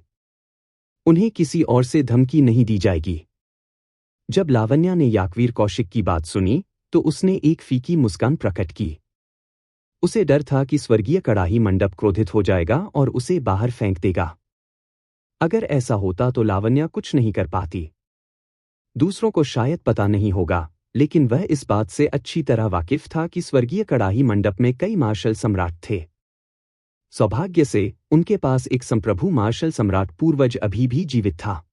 A: उन्हें किसी और से धमकी नहीं दी जाएगी। जब लावण्या ने याकवीर कौशिक की बात सुनी तो उसने एक फीकी मुस्कान प्रकट की। उसे डर था कि स्वर्गीय कड़ाही मंडप क्रोधित हो जाएगा और उसे बाहर फेंक देगा। अगर ऐसा होता तो लावण्या कुछ नहीं कर पाती। दूसरों को शायद पता नहीं होगा, लेकिन वह इस बात से अच्छी तरह वाकिफ था कि स्वर्गीय कड़ाही मंडप में कई मार्शल सम्राट थे। सौभाग्य से उनके पास एक संप्रभु मार्शल सम्राट पूर्वज अभी भी जीवित था,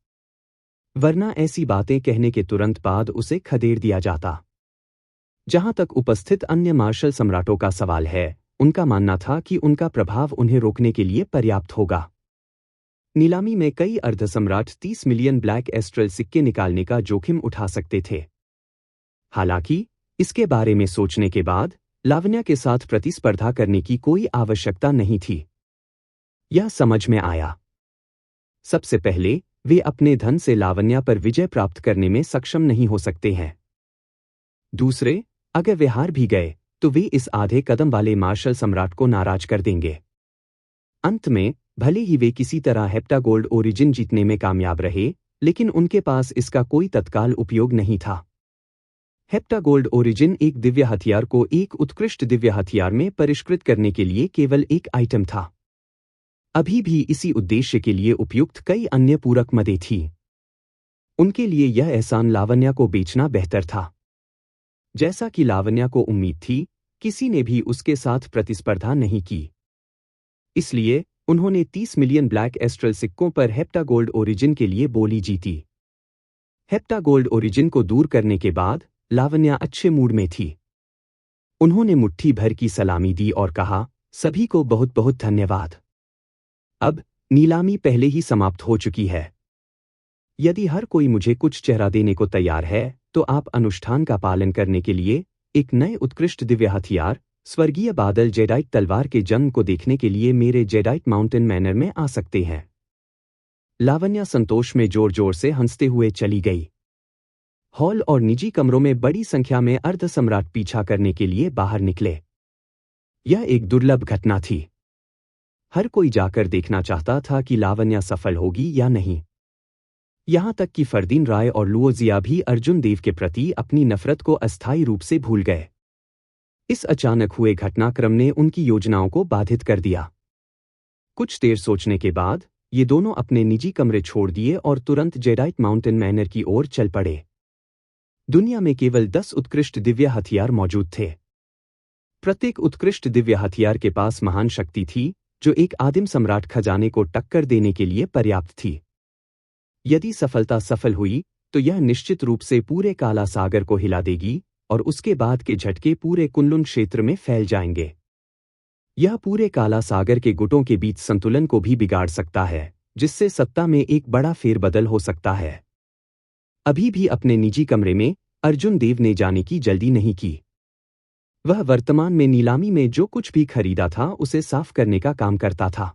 A: वरना ऐसी बातें कहने के तुरंत बाद उसे खदेड़ दिया जाता। जहां तक उपस्थित अन्य मार्शल सम्राटों का सवाल है, उनका मानना था कि उनका प्रभाव उन्हें रोकने के लिए पर्याप्त होगा। नीलामी में कई अर्धसम्राट 30 मिलियन ब्लैक एस्ट्रल सिक्के निकालने का जोखिम उठा सकते थे। हालांकि इसके बारे में सोचने के बाद लावण्या के साथ प्रतिस्पर्धा करने की कोई आवश्यकता नहीं थी। यह समझ में आया। सबसे पहले वे अपने धन से लावण्या पर विजय प्राप्त करने में सक्षम नहीं हो सकते हैं। दूसरे, अगर वे हार भी गए तो वे इस आधे कदम वाले मार्शल सम्राट को नाराज कर देंगे। अंत में भले ही वे किसी तरह हेप्टागोल्ड ओरिजिन जीतने में कामयाब रहे, लेकिन उनके पास इसका कोई तत्काल उपयोग नहीं था। हेप्टागोल्ड ओरिजिन एक दिव्य हथियार को एक उत्कृष्ट दिव्य हथियार में परिष्कृत करने के लिए केवल एक आइटम था। अभी भी इसी उद्देश्य के लिए उपयुक्त कई अन्य पूरक मदें थीं। उनके लिए यह एहसान लावण्या को बेचना बेहतर था। जैसा कि लावण्या को उम्मीद थी, किसी ने भी उसके साथ प्रतिस्पर्धा नहीं की। इसलिए उन्होंने 30 मिलियन ब्लैक एस्ट्रल सिक्कों पर हेप्टागोल्ड ओरिजिन के लिए बोली जीती। हेप्टागोल्ड ओरिजिन को दूर करने के बाद लावण्या अच्छे मूड में थी। उन्होंने मुट्ठी भर की सलामी दी और कहा, सभी को बहुत बहुत धन्यवाद। अब नीलामी पहले ही समाप्त हो चुकी है। यदि हर कोई मुझे कुछ चेहरा देने को तैयार है, तो आप अनुष्ठान का पालन करने के लिए एक नए उत्कृष्ट दिव्य हथियार स्वर्गीय बादल जेडाइट तलवार के जंग को देखने के लिए मेरे जेडाइट माउंटेन मैनर में आ सकते हैं। लावण्या संतोष में जोर जोर से हंसते हुए चली गई। हॉल और निजी कमरों में बड़ी संख्या में अर्धसम्राट पीछा करने के लिए बाहर निकले। यह एक दुर्लभ घटना थी। हर कोई जाकर देखना चाहता था कि लावण्या सफल होगी या नहीं। यहां तक कि फरदीन राय और लुओ जिया भी अर्जुन देव के प्रति अपनी नफरत को अस्थायी रूप से भूल गए। इस अचानक हुए घटनाक्रम ने उनकी योजनाओं को बाधित कर दिया। कुछ देर सोचने के बाद ये दोनों अपने निजी कमरे छोड़ दिए और तुरंत जेडाइट माउंटेन मैनर की ओर चल पड़े। दुनिया में केवल 10 उत्कृष्ट दिव्य हथियार मौजूद थे। प्रत्येक उत्कृष्ट दिव्य हथियार के पास महान शक्ति थी जो एक आदिम सम्राट खजाने को टक्कर देने के लिए पर्याप्त थी। यदि सफलता सफल हुई तो यह निश्चित रूप से पूरे काला सागर को हिला देगी और उसके बाद के झटके पूरे कुनलुन क्षेत्र में फैल जाएंगे। यह पूरे काला सागर के गुटों के बीच संतुलन को भी बिगाड़ सकता है, जिससे सत्ता में एक बड़ा फेरबदल हो सकता है। अभी भी अपने निजी कमरे में अर्जुन देव ने जाने की जल्दी नहीं की। वह वर्तमान में नीलामी में जो कुछ भी खरीदा था उसे साफ करने का काम करता था।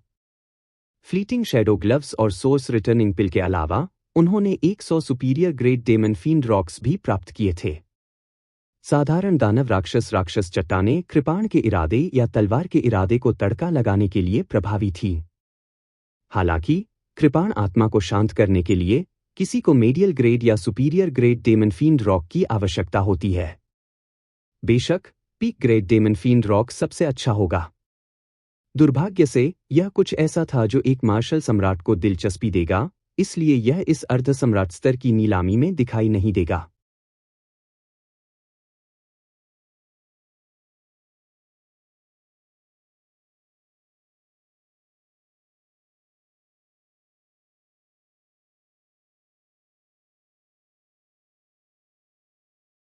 A: फ्लीटिंग शैडो ग्लव्स और सोर्स रिटर्निंग पिल के अलावा उन्होंने 100 superior grade demon field rocks भी प्राप्त किए थे। साधारण दानव राक्षस चट्टानें कृपाण के इरादे या तलवार के इरादे को तड़का लगाने के लिए प्रभावी थी। हालांकि कृपाण आत्मा को शांत करने के लिए किसी को मेडियल ग्रेड या superior grade demon field rock की आवश्यकता होती है। बेशक peak grade demon field rock सबसे अच्छा होगा। दुर्भाग्य से यह कुछ ऐसा था जो एक मार्शल सम्राट को दिलचस्पी देगा, इसलिए यह इस अर्ध सम्राट स्तर की नीलामी में दिखाई नहीं देगा।